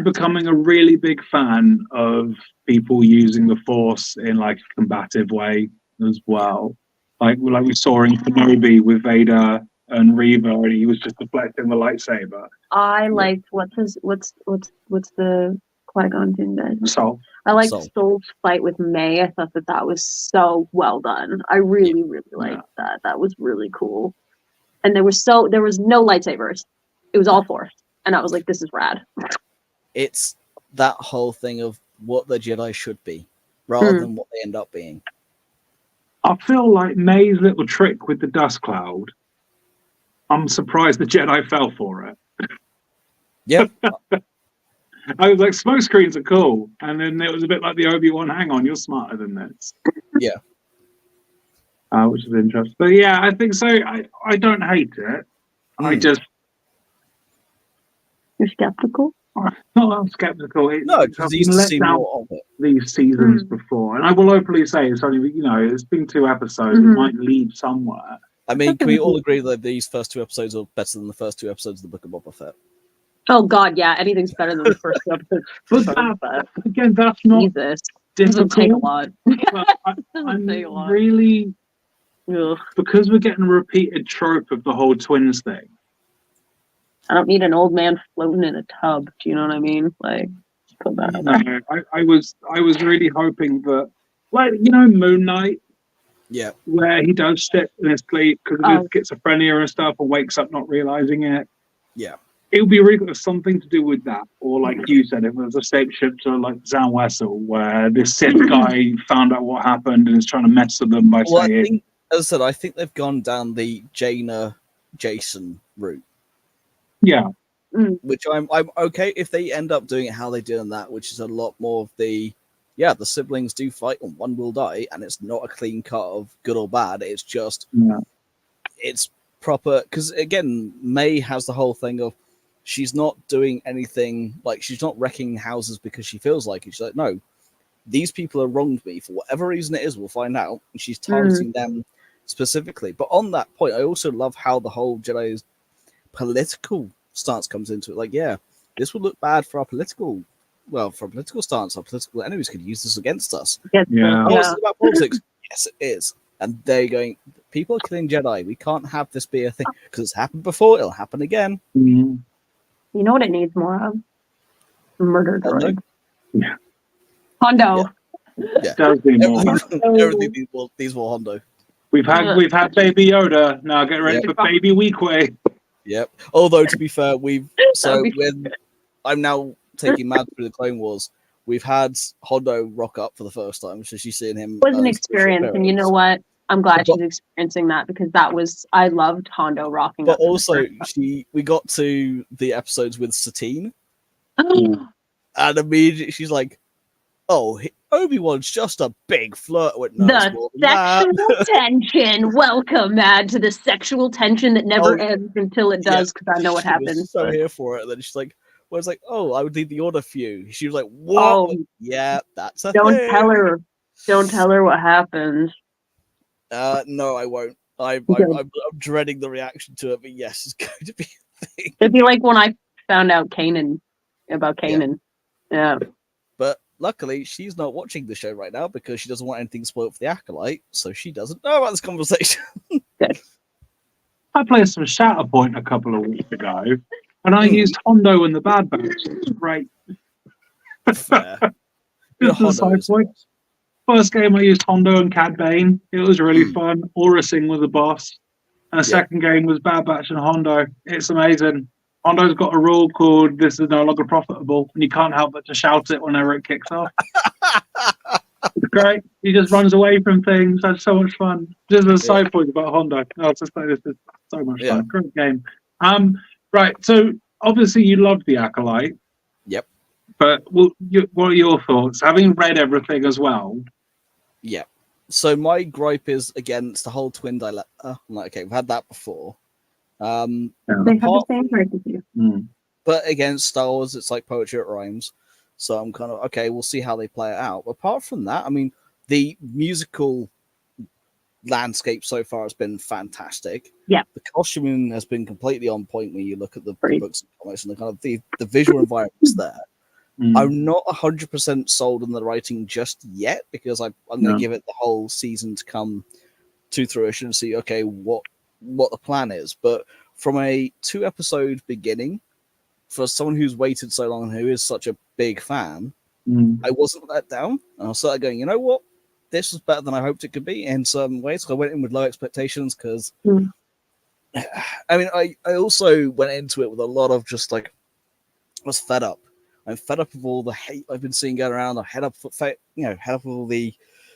becoming a really big fan of people using the Force in like a combative way as well. Like we saw in Kenobi with Vader and Reva, and he was just deflecting the lightsaber. I liked what's the Qui-Gon thing then? Soul. I liked Soul's fight with May. I thought that was so well done. I really liked that. That was really cool. And there was no lightsabers. It was all Force. And I was like, this is rad. It's that whole thing of what the Jedi should be, rather than what they end up being. I feel like May's little trick with the dust cloud, I'm surprised the Jedi fell for it. Yep. I was like, smoke screens are cool. And then it was a bit like the Obi-Wan, hang on, you're smarter than this. Yeah. Which is interesting. But yeah, I think so. I don't hate it. I just... You're skeptical? No, I'm skeptical. No, because he's seen more of it. These seasons before. And I will openly say it's only, it's been 2 episodes. It might lead somewhere. I mean, can we all agree that these first 2 episodes are better than the first 2 episodes of the Book of Boba Fett? Oh God, yeah, anything's better than the first 2 episodes. But again, that's not Jesus. difficult. Doesn't take a lot. I'm really, because we're getting a repeated trope of the whole twins thing. I don't need an old man floating in a tub. Do you know what I mean? Like, put that out there. No, I was really hoping that, like, Moon Knight. Yeah. Where he does sit in his sleep because of his schizophrenia and stuff, and wakes up not realizing it. Yeah. It would be really good, something to do with that, or like you said, if it was a ship to like Zan Wessel, where this Sith guy found out what happened and is trying to mess with them by saying. I think they've gone down the Jaina Jason route. Yeah. Which I'm okay if they end up doing it how they do in that, which is a lot more of the siblings do fight and one will die, and it's not a clean cut of good or bad. It's just it's proper, because again, May has the whole thing of she's not doing anything, like she's not wrecking houses because she feels like it. She's like, no, these people have wronged me for whatever reason it is, we'll find out, and she's targeting them specifically. But on that point, I also love how the whole Jedi's political stance comes into it. Like, yeah, this would look bad for our political stance. Our political enemies could use this against us. Yeah. Oh, it's about politics. Yes, it is. And they're going, people are killing Jedi. We can't have this be a thing because it's happened before. It'll happen again. Mm-hmm. You know what it needs more of? Murder droid. Yeah. Hondo. Yeah. Does need more. Everything these will Hondo. We've had Baby Yoda. Now get ready for Baby Weequay. Yep. Although to be fair, when I'm now taking Mad through the Clone Wars, we've had Hondo rock up for the first time, so she's seeing him. It was an experience, and you know what? I'm glad she's experiencing that, because I loved Hondo rocking up. But also, we got to the episodes with Satine, and immediately she's like, Obi-Wan's just a big flirt with The sexual that. tension. Welcome, Mad, to the sexual tension that never ends until it does, because I know what She was happens. so here for it. And then she's like, well, it's like, oh, I would need the order for you. She was like, what? Oh, yeah, that's a don't thing. tell her. Don't tell her what happens. No, I won't. I'm dreading the reaction to it, but yes, it's going to be a thing. It'd be like when I found out about Kanan. Yeah. But luckily, she's not watching the show right now because she doesn't want anything spoiled for the Acolyte, so she doesn't know about this conversation. Good. I played some Shatterpoint a couple of weeks ago, and I used Hondo and the Bad Batch. It was great. Fair. Just a side point. First game I used Hondo and Cad Bane. It was really fun. Aura Singh was the boss. And the second game was Bad Batch and Hondo. It's amazing. Hondo's got a rule called "This is no longer profitable," and you can't help but to shout it whenever it kicks off. It's great. He just runs away from things. That's so much fun. Just a side point about Hondo. I'll just say this is so much fun. Great game. Right. So obviously you loved the Acolyte. Yep. But what are your thoughts? Having read everything as well. Yeah. So my gripe is against the whole twin dilemma. I'm like, okay, we've had that before. They have the same gripe as you. But against Star Wars, it's like poetry, it rhymes. So I'm kind of, okay, we'll see how they play it out. But apart from that, I mean, the musical landscape so far has been fantastic. Yeah. The costuming has been completely on point when you look at the books and comics and the kind of the visual environments there. I'm not 100% sold on the writing just yet because I'm going to give it the whole season to come to fruition and see, okay, what the plan is. But from a 2-episode beginning, for someone who's waited so long and who is such a big fan, I wasn't let down. And I started going, you know what? This was better than I hoped it could be in some ways. So I went in with low expectations because, I mean, I also went into it with a lot of just like, I was fed up. I'm fed up with all the hate I've been seeing going around. I'm head up with all the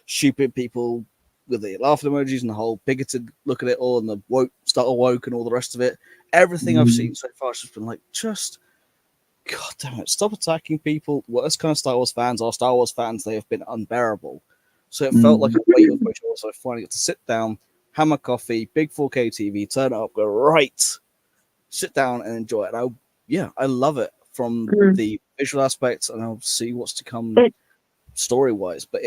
stupid people with the laughing emojis and the whole bigoted look at it all and the woke and all the rest of it. Everything I've seen so far has just been like, God damn it, stop attacking people. Worst kind of Star Wars fans are Star Wars fans. They have been unbearable. So it felt like a weight of which also finally got to sit down, have my coffee, big 4K TV, turn it up, go, right, sit down and enjoy it. I love it from the visual aspects, and I'll see what's to come story-wise. But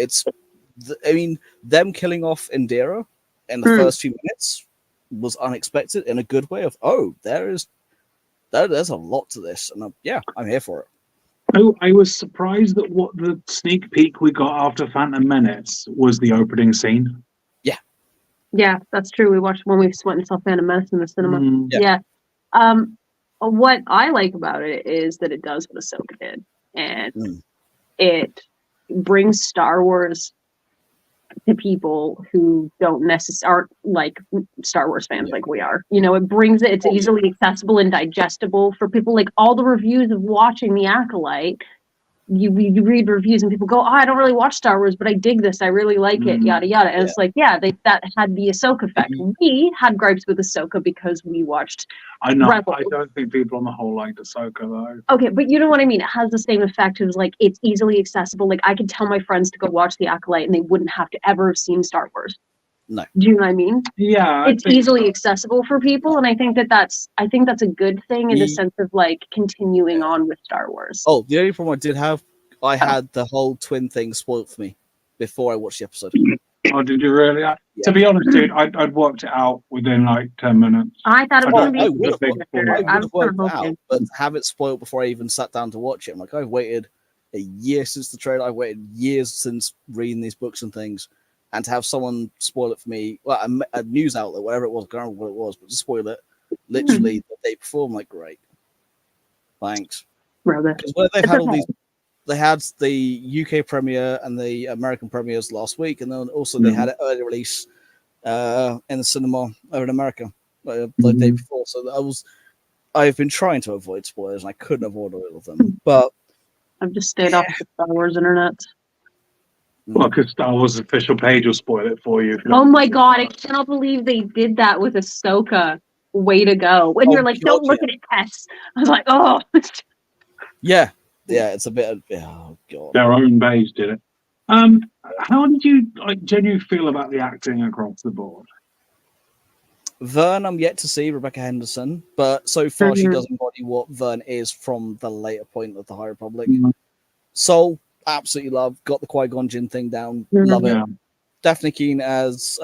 them killing off Indira in the first few minutes was unexpected in a good way of, there's a lot to this, and I'm here for it. I was surprised that what the sneak peek we got after Phantom Menace was the opening scene. Yeah, that's true. We watched when we went and saw Phantom Menace in the cinema. Yeah. What I like about it is that it does what Ahsoka did, and it brings Star Wars to people who aren't like Star Wars fans like we are. You know, it brings it. It's easily accessible and digestible for people. Like all the reviews of watching The Acolyte, you read reviews and people go, I don't really watch Star Wars, but I dig this. I really like it, yada, yada. And it's like, that had the Ahsoka effect. We had gripes with Ahsoka because we watched Rebels. I don't think people on the whole liked Ahsoka, though. Okay, but you know what I mean? It has the same effect as, like, it's easily accessible. Like, I could tell my friends to go watch The Acolyte and they wouldn't have to ever have seen Star Wars. No. Do you know what I mean? Yeah. It's easily accessible for people, and I think that's a good thing in the sense of, like, continuing on with Star Wars. Oh, the only problem I did have, I had the whole twin thing spoiled for me before I watched the episode. Oh, did you really? To be honest, dude, I'd worked it out within like 10 minutes. I thought it was going to be. I would have worked it out, but have it spoiled before I even sat down to watch it. I'm like, I've waited a year since the trailer. I've waited years since reading these books and things, and to have someone spoil it for me, well, a news outlet, whatever it was, I can't remember what it was, but to spoil it literally the day before, I'm like, great, thanks. Because they've had all these. They had the UK premiere and the American premieres last week, and then also they had an early release in the cinema over in America the day before. So I've been trying to avoid spoilers, and I couldn't avoid all of them. But I've just stayed off the Star Wars internet. Well, because Star Wars' official page will spoil it for you. Oh my god, I cannot believe they did that with Ahsoka. Way to go. When you're like, don't look at it, Tess. I was like, oh. Yeah. Yeah, it's a bit of oh god. Their own beige did it. How did you genuinely feel about the acting across the board? Vern, I'm yet to see Rebecca Henderson, but so far she Mhm. does embody what Vern is from the later point of the High Republic. Mhm. Soul, absolutely love. Got the Qui-Gon Jinn thing down. Mhm. Love it. Yeah. Daphne Keane as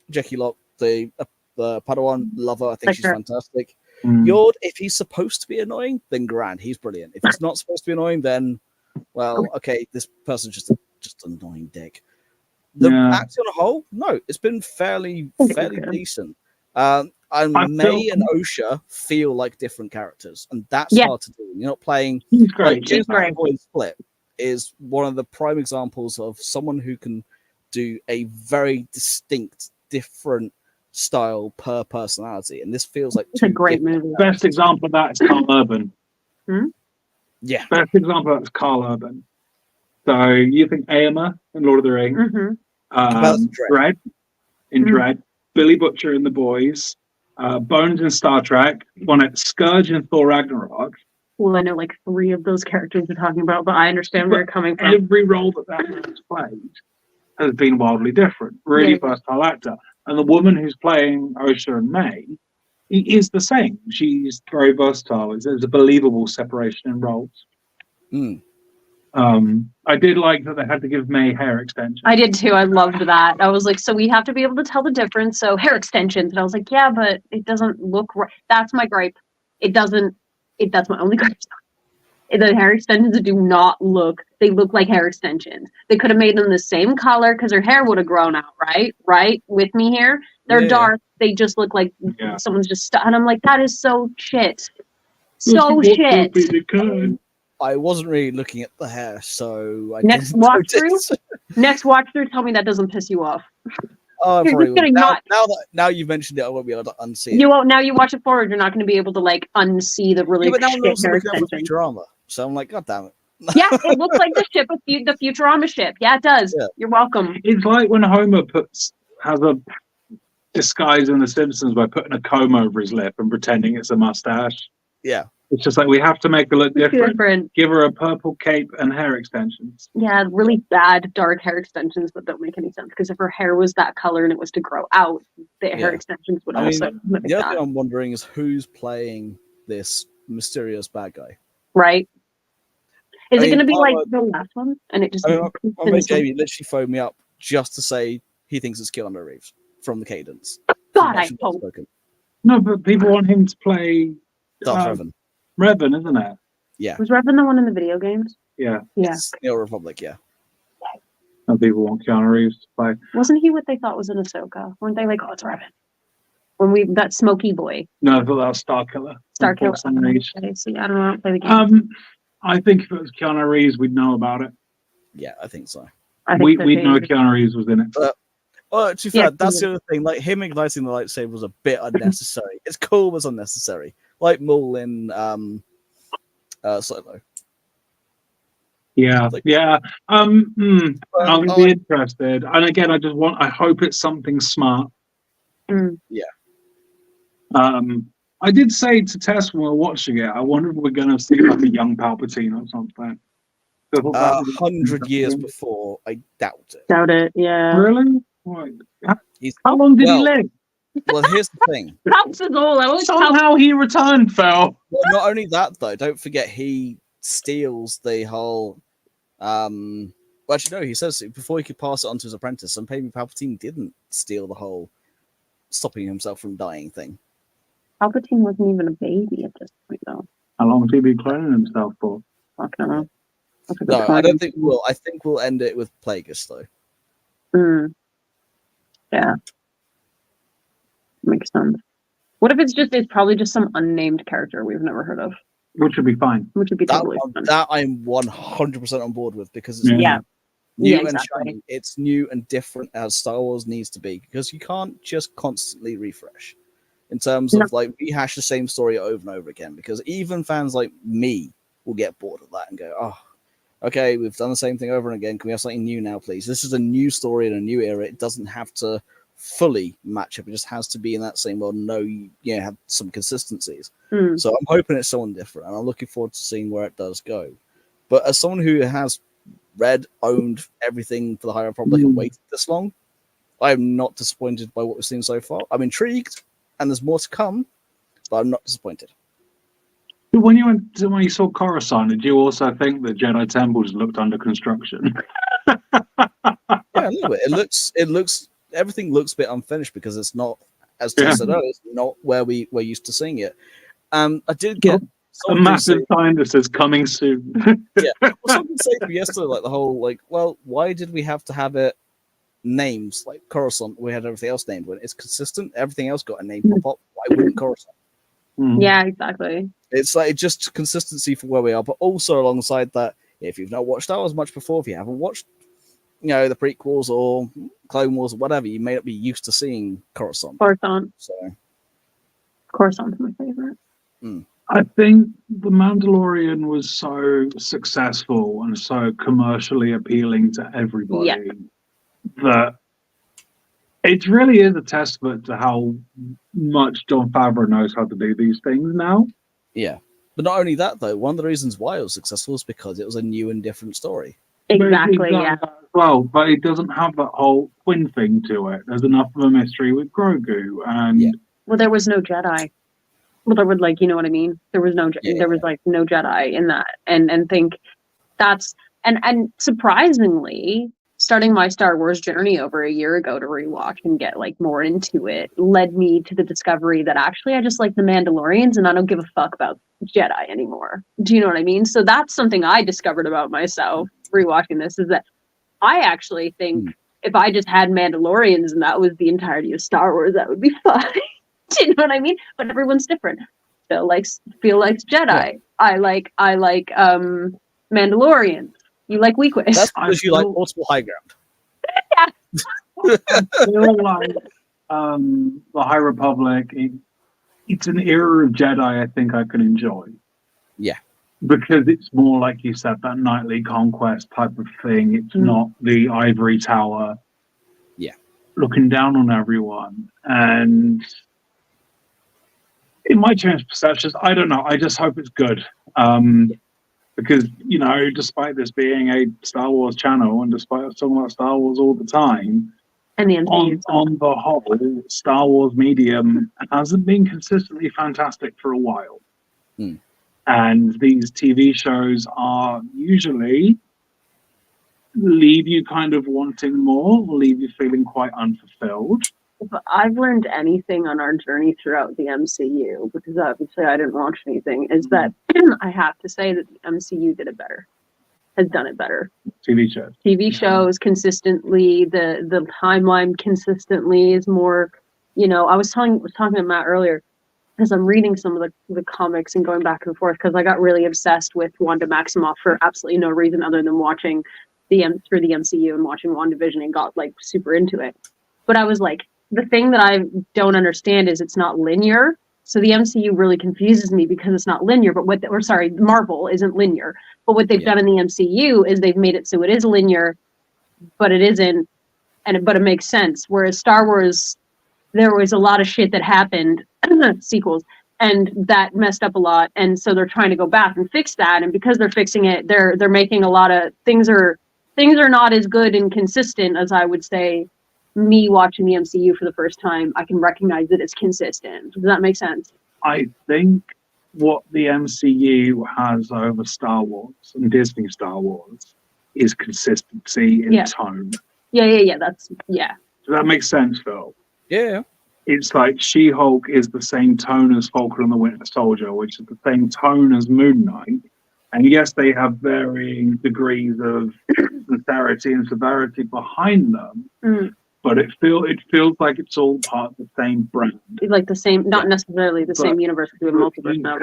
Jackie Locke, the Padawan. Love her. I think Like she's her. fantastic. Mm. Yord, if he's supposed to be annoying, then grand. He's brilliant. If he's not supposed to be annoying, then well, okay, this person's just an annoying dick. The Yeah. acting on a whole, no, it's been fairly good. decent. And I May feel- and Osha feel like different characters, and that's Yeah. hard to do. You're not playing He's great. like She's James great. McAvoy's Split is one of the prime examples of someone who can do a very distinct, different style per personality, and this feels like It's a two great different- movie. Best example of that is Carl Urban. Yeah, Best example of that is Carl Urban. So you think Aemma in Lord of the Rings, Mm-hmm. That's Dredd. Dredd in Mhm. Dredd, Billy Butcher in The Boys, Bones in Star Trek, Scourge in Thor Ragnarok. Well, I know like 3 of those characters you're talking about, but I understand where you're coming from. Every role that man's played has been wildly different. Really Yeah. versatile actor. And the woman who's playing Osha and May is the same. She's very versatile. There's a believable separation in roles. Mm. I did like that they had to give May hair extensions. I did too. I loved that. I was like, so we have to be able to tell the difference. So hair extensions. And I was like, yeah, but it doesn't look right. That's my gripe. It doesn't. That's my only gripe. The hair extensions do not look. They look like hair extensions. They could have made them the same color because her hair would have grown out. Right. With me here, they're Yeah. dark. They just look like Yeah. someone's just. And I'm like, that is so shit. So shit. I wasn't really looking at the hair, so I Next didn't walkthrough? notice. Next watch through, tell me that doesn't piss you off. Oh, You're probably just getting will. not- Now you've mentioned it, I won't be able to unsee it. You won't. Now you watch it forward, you're not going to be able to like unsee the really Yeah, but now I'm shit also hair looking out for extension. Futurama, so I'm like, God damn it. Yeah, it looks like the ship of the Futurama ship. Yeah, it does. Yeah. You're welcome. It's like when Homer has a disguise in The Simpsons by putting a comb over his lip and pretending it's a mustache. Yeah. It's just like we have to make it look different. Different. Give her a purple cape and hair extensions. Yeah, really bad dark hair extensions that don't make any sense. Because if her hair was that color and it was to grow out, the hair Yeah. extensions would I mean, also mimic The other that, thing I'm wondering is who's playing this mysterious bad guy. right? Is I it going to mean, be like the last one? And it just. I mean, my mate Jamie literally phoned me up just to say he thinks it's Keanu Reeves from the Cadence. God, I Actually not hope. spoken. No, but people want him to play Darth Revan. Revan, isn't it? Yeah. Was Revan the one in the video games? Yeah. Yeah. It's the Old Republic, yeah. And people want Keanu Reeves to play. Wasn't he what they thought was in Ahsoka? Weren't they like, oh, it's Revan? When that smoky boy, No, I thought that was Starkiller. Starkiller. For some reason. Okay, see, I don't know. I don't play the game. I think if it was Keanu Reeves, we'd know about it. Yeah, I think so. I think We'd know they- Keanu Reeves was in it. Oh, to be fair, Yeah, that's the other thing. Like him igniting the lightsaber was a bit unnecessary. It's cool, but it's unnecessary. Like Maul in Solo. Yeah, Like- yeah. I'm I be like- interested. And again, I hope it's something smart. Mm. I did say to Tess when we were watching it, I wonder if we're going to see like a young Palpatine or something. I thought that was 100 years interesting. before, I doubt it. Doubt it. Yeah. Really? Why? He's, How long did well, he live? well, here's the thing. Palps is all. I always Palps. Somehow he returned, Phil. Well, not only that, though, don't forget he steals the whole. Well, actually, no, he says before he could pass it on to his apprentice, and maybe Palpatine didn't steal the whole stopping himself from dying thing. Palpatine wasn't even a baby at this point, though. How long has he been cloning himself for? Fucking know. That's a good No, I point. don't think we'll. I think we'll end it with Plagueis, though. Yeah. Makes sense. What if it's probably just some unnamed character we've never heard of, Which would be fine. which would be That, totally fun. that I'm 100% on board with because it's Yeah. new Yeah, and exactly. shiny. It's new and different as Star Wars needs to be because you can't just constantly refresh in terms of like rehash the same story over and over again because even fans like me will get bored of that and go, oh, okay, we've done the same thing over and again. Can we have something new now, please? This is a new story in a new era. It doesn't have to fully match up. It just has to be in that same world. No, you have some consistencies. Mm. So I'm hoping it's someone different, and I'm looking forward to seeing where it does go. But as someone who has owned everything for the High Republic and waited this long, I'm not disappointed by what we've seen so far. I'm intrigued, and there's more to come, but I'm not disappointed. When you saw Coruscant, did you also think the Jedi temples looked under construction? Yeah, a little bit. It looks everything looks a bit unfinished because it's not, as Tess said earlier, it's not where we're used to seeing it. I did get a massive sign that says "coming soon." Yeah, well, someone said to me yesterday, like the whole well, why did we have to have it names like Coruscant? We had everything else named when it's consistent. Everything else got a name pop up. Why wouldn't Coruscant? Yeah, exactly. It's like just consistency for where we are, but also alongside that, if you've not watched Star Wars much before, if you haven't watched, the prequels or Clone Wars or whatever, you may not be used to seeing Coruscant. So Coruscant's my favorite. I think The Mandalorian was so successful and so commercially appealing to everybody that it really is a testament to how much Jon Favreau knows how to do these things now. Yeah. But not only that, though, one of the reasons why it was successful is because it was a new and different story. Exactly, yeah. Well, but it doesn't have that whole twin thing to it. There's enough of a mystery with Grogu, and well, there was no Jedi. Well, there was you know what I mean. There was no, there was no Jedi in that, and think that's and surprisingly, starting my Star Wars journey over a year ago to rewatch and get more into it led me to the discovery that actually I just like the Mandalorians and I don't give a fuck about Jedi anymore. Do you know what I mean? So that's something I discovered about myself rewatching this, is that I actually think if I just had Mandalorians and that was the entirety of Star Wars, that would be fine. Do you know what I mean? But everyone's different. Phill likes Jedi. Yeah. I like Mandalorians. You like Weequist. That's because you like multiple high ground. I feel like the High Republic, it's an era of Jedi I think I can enjoy. Yeah. Because it's more, like you said, that knightly conquest type of thing. It's not the ivory tower looking down on everyone. And it might change perceptions. I don't know. I just hope it's good. Because, despite this being a Star Wars channel and despite us talking about Star Wars all the time, and the on the whole, Star Wars medium hasn't been consistently fantastic for a while. And these TV shows are usually leave you kind of wanting more, leave you feeling quite unfulfilled. If I've learned anything on our journey throughout the MCU, because obviously I didn't watch anything, is that I have to say that the MCU has done it better. TV shows consistently, the timeline consistently is more, I was talking to Matt earlier, because I'm reading some of the comics and going back and forth, because I got really obsessed with Wanda Maximoff for absolutely no reason other than watching through the MCU and watching WandaVision and got super into it. But I was the thing that I don't understand is it's not linear. So the MCU really confuses me because it's not linear, but Marvel isn't linear. But what they've done in the MCU is they've made it so it is linear, but it isn't, but it makes sense. Whereas Star Wars, there was a lot of shit that happened, sequels, and that messed up a lot. And so they're trying to go back and fix that. And because they're fixing it, they're making a lot of things are not as good and consistent as I would say. Me watching the MCU for the first time, I can recognize that it's consistent. Does that make sense? I think what the MCU has over Star Wars and Disney Star Wars is consistency in tone. Yeah. Does that make sense, Phil? Yeah. It's like She-Hulk is the same tone as Falcon and the Winter Soldier, which is the same tone as Moon Knight. And yes, they have varying degrees of sincerity and severity behind them. But it feels like it's all part of the same brand. Like the same, not necessarily the same universe, because we have multiverse now.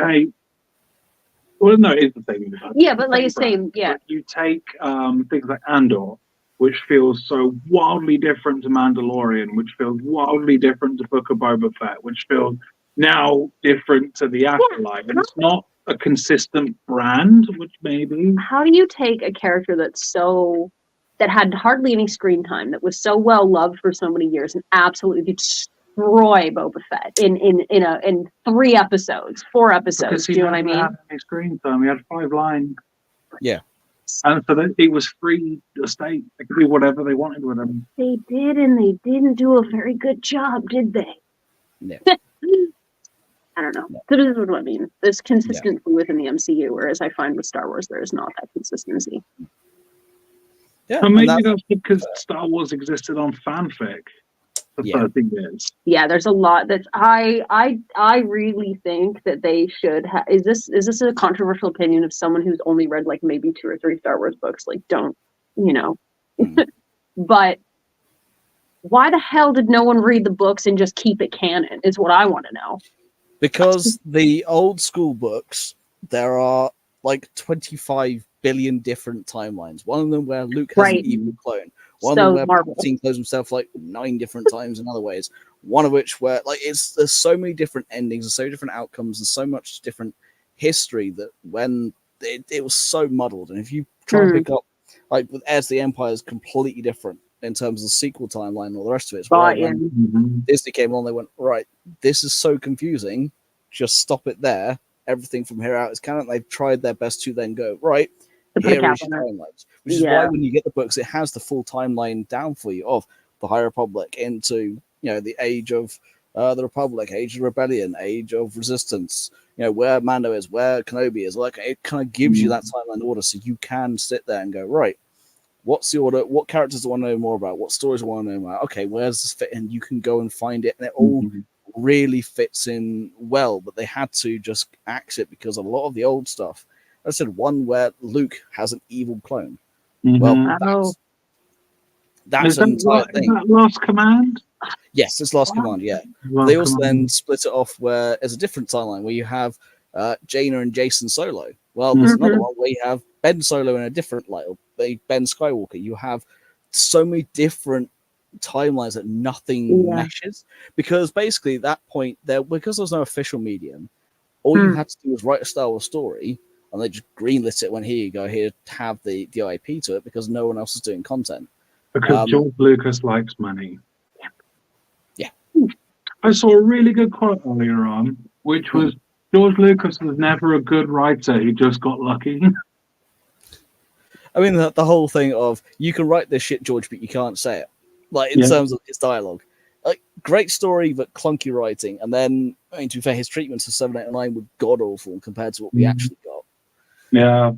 Well, no, it is the same universe. Yeah, but like the same, yeah. But you take things like Andor, which feels so wildly different to Mandalorian, which feels wildly different to Book of Boba Fett, which feels now different to the Acolyte. And it's not a consistent brand, which maybe... How do you take a character that's so that had hardly any screen time, that was so well loved for so many years, and absolutely destroy Boba Fett in 3 episodes, 4 episodes. Because Do you know what I mean? Had any screen time. He had 5 lines. Yeah. And so that he was free to stay. They could do whatever they wanted with him. They did, and they didn't do a very good job, did they? Yeah. I don't know. So this is what I mean. There's consistency within the MCU, whereas I find with Star Wars there is not that consistency. Yeah. And maybe that's because Star Wars existed on fanfic for 30 years. Yeah, there's a lot that I really think that they should have. Is this a controversial opinion of someone who's only read like maybe 2 or 3 Star Wars books? Like, don't, you know. But why the hell did no one read the books and just keep it canon is what I want to know. Because the old school books, there are like 25 billion different timelines. One of them where Luke has an evil clone. One of them where Palpatine clones himself like 9 different times in other ways. One of which where like there's so many different endings and so different outcomes and so much different history that when it was so muddled. And if you try to pick up like with Heirs to the Empire is completely different in terms of the sequel timeline and all the rest of it. When Disney came along, they went, right, this is so confusing. Just stop it there. Everything from here out is canon. They've tried their best to then go, right, here is your timelines. Which is why when you get the books, it has the full timeline down for you of the High Republic into, the age of the Republic, age of rebellion, age of resistance, where Mando is, where Kenobi is. Like, it kind of gives you that timeline order so you can sit there and go, right, what's the order? What characters do I want to know more about? What stories do I want to know about? Okay, where's this fit in? You can go and find it, and it all really fits in well. But they had to just axe it because a lot of the old stuff. I said one where Luke has an evil clone. Well, that's an entire thing. Is that Last Command? Yes, it's Last Command. Yeah, they also then split it off where there's a different timeline where you have Jaina and Jason Solo. Well, there's another one where you have Ben Solo in a different light, or Ben Skywalker. You have so many different timelines that nothing meshes, because basically at that point because there's no official medium, all you had to do was write a Star Wars story, and they just greenlit it when here you go, here have the IP to it, because no one else is doing content. Because George Lucas likes money. Yeah. I saw a really good quote earlier on, which was George Lucas was never a good writer, he just got lucky. I mean, the whole thing of you can write this shit, George, but you can't say it. Like, in terms of its dialogue. Like, great story, but clunky writing. And then, I mean, to be fair, his treatments of 7, 8, and 9 were god-awful compared to what we actually got. Yeah.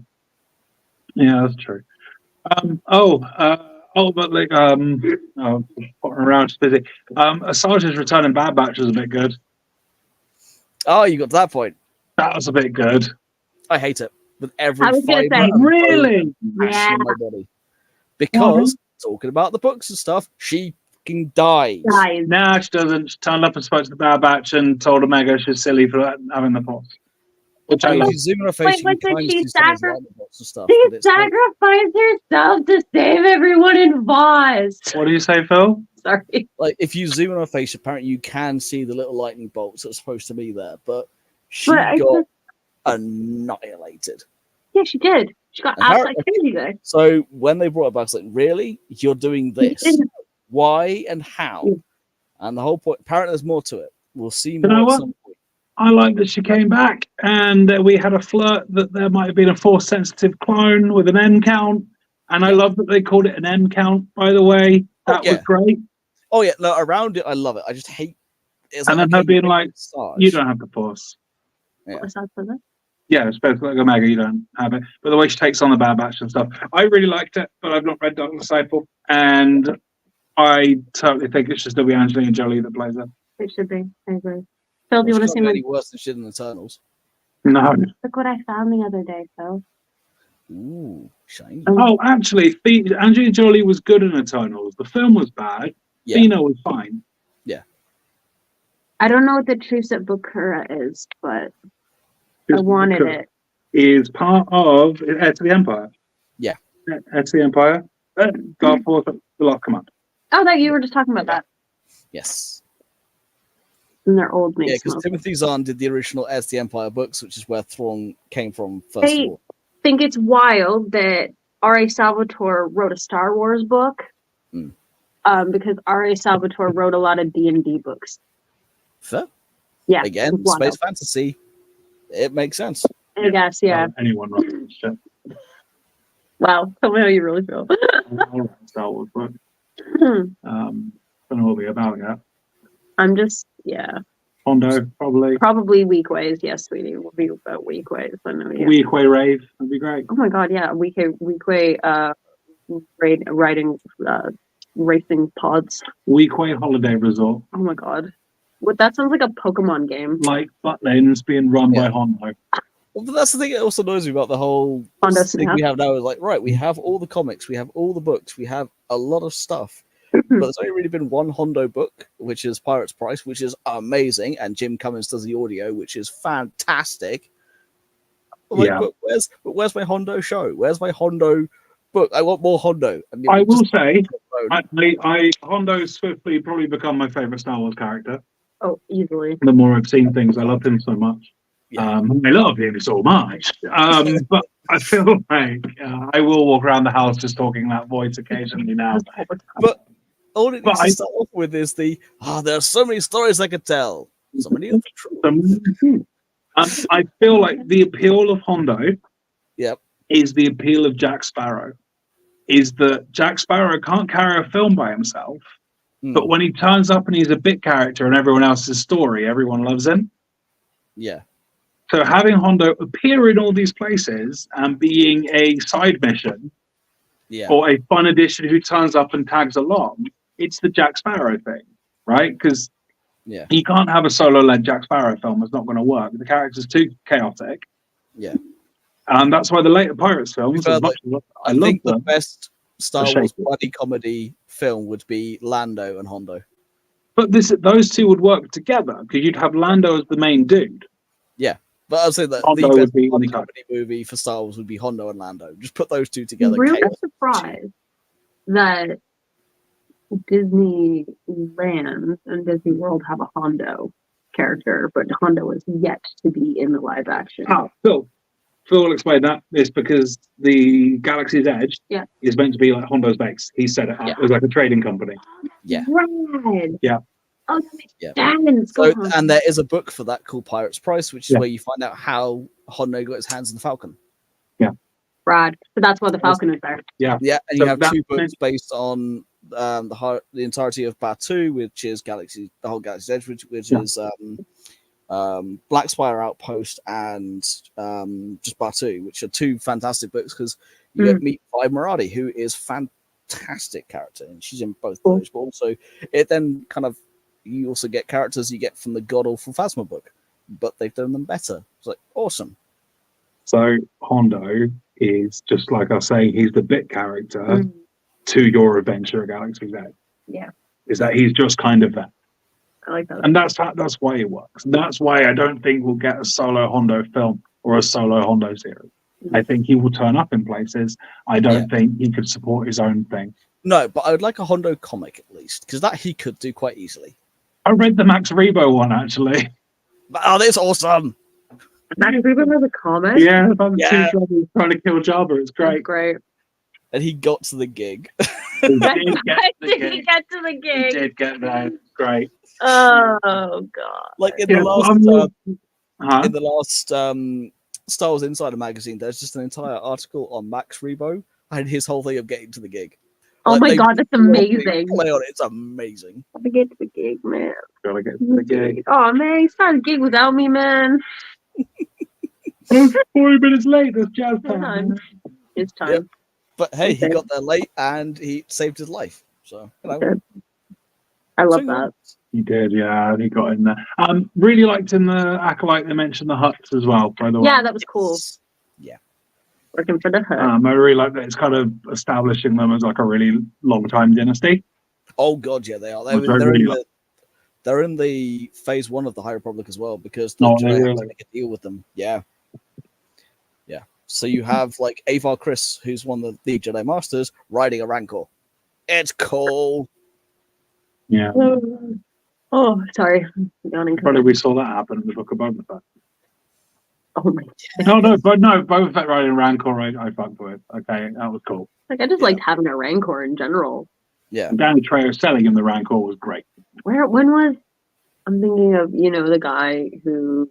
Yeah, that's true. Ultimately, around just busy. Asajj's Return in Bad Batch was a bit good. Oh, you got to that point. That was a bit good. I hate it. With every I was gonna say, really? In my body. Because, talking about the books and stuff, she fucking dies. No, she doesn't. She turned up and spoke to the Bad Batch and told Omega she's silly for having the pots. If you zoom on her face, you can kind of see some of the bots and stuff. She sacrificed herself to save everyone in Voss. What do you say, Phil? Sorry. Like, if you zoom on her face, apparently you can see the little lightning bolts that are supposed to be there, but she got annihilated. Yeah, she did. She got absolutely crazy there. So when they brought it back, it's like, really? You're doing this? Why and how? And the whole point, apparently there's more to it. We'll see more at some point. I like that she came back and we had a flirt that there might have been a force-sensitive clone with an M count. And I love that they called it an M count, by the way. That was great. Oh, yeah. No, around it, I love it. I just hate it. And then her being like, you don't have the force. Yeah. What's that for that? Yeah, it's basically like Omega, you don't have it. But the way she takes on the Bad Batch and stuff, I really liked it, but I've not read Dark Disciple. And I totally think it should still be Angelina Jolie that plays it. It should be. I agree. Phil, do you want to see any worse than shit in Eternals? No. Look what I found the other day, Phil. Ooh, shiny. Oh, actually, Angelina Jolie was good in Eternals. The film was bad. Yeah. Fina was fine. Yeah. I don't know what the Truce at Bakura is, but I wanted it. Is part of Heir to the Empire. Yeah. Heir to the Empire. God Force, the Last Command. Oh, that you were just talking about that. Yes. And their old mates. Yeah, because Timothy Zahn did the original Heirs to the Empire books, which is where Thrawn came from first of all. I think it's wild that R.A. Salvatore wrote a Star Wars book. Because R.A. Salvatore wrote a lot of D&D books. Fair. Yeah. Again, space fantasy. It makes sense. I guess, yeah. Anyone writes this shit. Wow. Tell me how you really feel. I'll write a Star Wars book. Don't know what it'll be about yet. I'm just, yeah. Hondo, probably. Probably Weak Ways. Yes, sweetie. We'll be about Weak Ways. I know, yeah. Weak Way Rave. That'd be great. Oh my god, yeah. Weak Way riding racing pods. Weak Way Holiday Resort. Oh my god. What, that sounds like a Pokemon game. Like butt lanes being run by Hondo. Well, but that's the thing that also annoys me about the whole Hondo thing Snap. we have now. Is like, right, we have all the comics, we have all the books, we have a lot of stuff. But there's only really been one Hondo book, which is Pirate's Price, which is amazing, and Jim Cummins does the audio, which is fantastic. Like, Yeah. but where's my Hondo show? Where's my Hondo book? I want more Hondo. And I will say, Hondo swiftly probably become my favorite Star Wars character. Oh, easily. The more I've seen things, I love him so much. Yeah. I love him so much. But I feel like I will walk around the house just talking that voice occasionally now. But all it needs to start off with is there are so many stories I could tell. So many of them true. I feel like the appeal of Hondo is the appeal of Jack Sparrow. Is that Jack Sparrow can't carry a film by himself, but when he turns up and he's a bit character and everyone else's story, everyone loves him. Yeah. So having Hondo appear in all these places and being a side mission or a fun addition who turns up and tags along, it's the Jack Sparrow thing, right? Because you can't have a solo-led Jack Sparrow film. It's not going to work. The character's too chaotic. Yeah. And that's why the later Pirates films, as much as I think love the them, best Star Wars buddy comedy film would be Lando and Hondo. But those two would work together because you'd have Lando as the main dude. Yeah. But I'd say that Hondo the would best be buddy on top. comedy movie for Star Wars would be Hondo and Lando. Just put those two together. I'm really surprised that Disneyland and Disney World have a Hondo character, but Hondo is yet to be in the live action. Oh, Phil will explain that. It's because the Galaxy's Edge is meant to be like Hondo's base. He set it up. It was like a trading company. Yeah. Rad. Yeah. Oh, that makes sense. So, and there is a book for that called Pirate's Price, which is where you find out how Hondo got his hands on the Falcon. Yeah. Rad. So that's why the Falcon is there. Yeah. Yeah, and So you have that- two books based on the entirety of Batu, which is the whole Galaxy's Edge, which is Black Spire Outpost and just Batu, which are two fantastic books because you get meet Vi Moradi, who is fantastic character, and she's in both those. But also, it then kind of you also get characters you get from the God Awful Phasma book, but they've done them better. It's like awesome. So Hondo is just like I say, he's the bit character to your adventure at Galaxy's Edge. Yeah. Is that he's just kind of that. I like that. And that's why it works. That's why I don't think we'll get a solo Hondo film or a solo Hondo series. I think he will turn up in places. I don't think he could support his own thing. No, but I would like a Hondo comic at least, because that he could do quite easily. I read the Max Rebo one actually. Oh, that's awesome. Max Rebo has a comic? Yeah, about the two brothers trying to kill Jabba. It's great. That's great. And he got to the gig. He did get to the Did gig. he get to the He gig? did get there. It's great. Oh god. Like in Yeah, the last Star Wars Insider magazine, there's just an entire article on Max Rebo and his whole thing of getting to the gig. Oh Like, my they god, that's really amazing. Play on it. It's amazing. Gotta get to the gig, man. Gotta get to the gig. Oh man, he started the gig without me, man. 40 minutes late. That's jazz time. It's time. Yep. But hey, he Okay. got there late and he saved his life. So you know. I love So, that. He did, yeah. He got in there. Really liked in the Acolyte they mentioned the huts as well. By the way, Yeah, that was cool. Yeah. Working for the hut. I really like that. It's kind of establishing them as like a really long time dynasty. Oh god, yeah, they are. Which I really They're in the phase 1 of the High Republic as well because Oh, the they Jedi have really? to make a deal with them. Yeah. Yeah. So you have like Avar Kriss, who's one of the Jedi Masters, riding a Rancor. It's cool. Yeah. Oh, sorry. I'm yawning. Probably we saw that happen in the Book of Boba Fett. Oh my! No, Boba Fett riding Rancor, I fucked with. Okay, that was cool. Like I just liked having a Rancor in general. Yeah. And Danny Trejo selling him the Rancor was great. When was I'm thinking of the guy who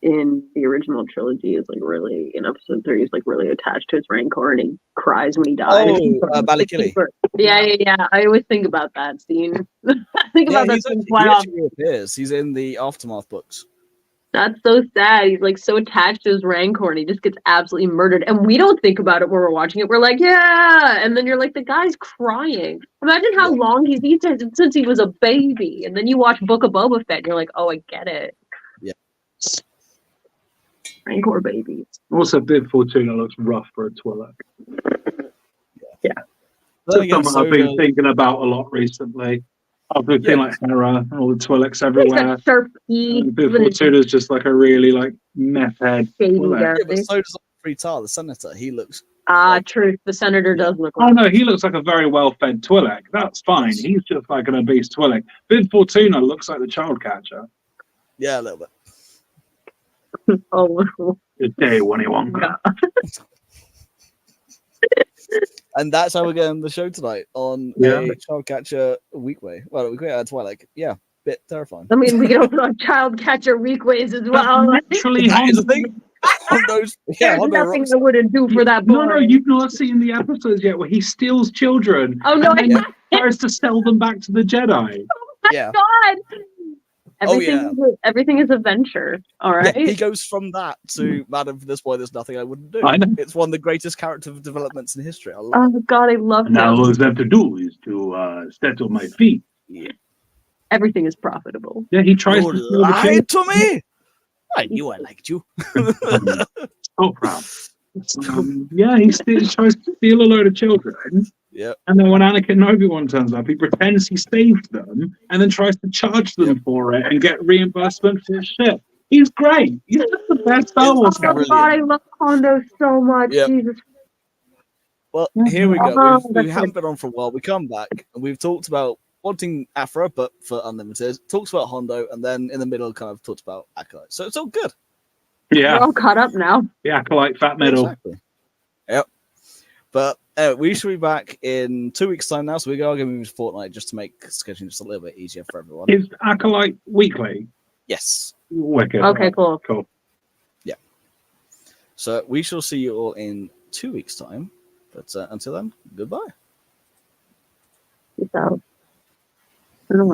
in the original trilogy is like really in episode 3 is like really attached to his Rancor and he cries when he dies. Balikili. Yeah. I always think about that scene. I think about that scene quite he often. actually reappears. He's in the Aftermath books. That's so sad. He's like so attached to his Rancor and he just gets absolutely murdered. And we don't think about it when we're watching it. We're like, yeah. And then you're like, the guy's crying. Imagine how long he's eaten since he was a baby. And then you watch Book of Boba Fett and you're like, oh, I get it. Yeah. Rancor babies. Also, Bib Fortuna looks rough for a Twi'lek. Yeah. That's something I've been thinking about a lot recently. I've been seeing like Hera and all the Twi'leks everywhere. Bib Fortuna's just like a really like meth head. Yeah, but so does Fritar, the senator. He looks. Truth. The senator does look. Oh no, he looks like a very well-fed Twi'lek. That's fine. He's just like an obese Twi'lek. Bib Fortuna looks like the child catcher. Yeah, a little bit. Oh, the day when he won't go. And that's how we're getting the show tonight on a child catcher weekway. Well, Twi'lek. Yeah, bit terrifying. I mean, we can open on child catcher weekways as well. Literally, that is the thing. Hondo's, There's nothing I wouldn't do for that boy. No, you've not seen the episodes yet where he steals children. Oh no, and tries to sell them back to the Jedi. Oh my god! Everything is a venture. All right. Yeah, he goes from that to Madam, for this boy, there's nothing I wouldn't do. I know. It's one of the greatest character developments in history. I love it. God, I love that. Now all I have to do is to settle my feet. Yeah. Everything is profitable. Yeah, he tries to lie to me. I knew I liked you. So proud. He tries to steal a load of children. Yeah. And then when Anakin and Obi-Wan turns up, he pretends he saved them and then tries to charge them for it and get reimbursement for his shit. He's great. He's just the best Star Wars character. God, I love Hondo so much. Yep. Jesus. Well, here we go. We haven't been on for a while. We come back and we've talked about wanting Afra, but for Unlimited. Talks about Hondo, and then in the middle, kind of talked about Acolyte. So it's all good. Yeah. We're all caught up now. The Acolyte fat middle. Exactly. Yep. But we should be back in 2 weeks' time now, so we're going to move to Fortnite just to make scheduling just a little bit easier for everyone. Is Acolyte weekly? Yes. Wicked. Okay, cool. Cool. Yeah. So we shall see you all in 2 weeks' time. But until then, goodbye. Peace out. I don't know.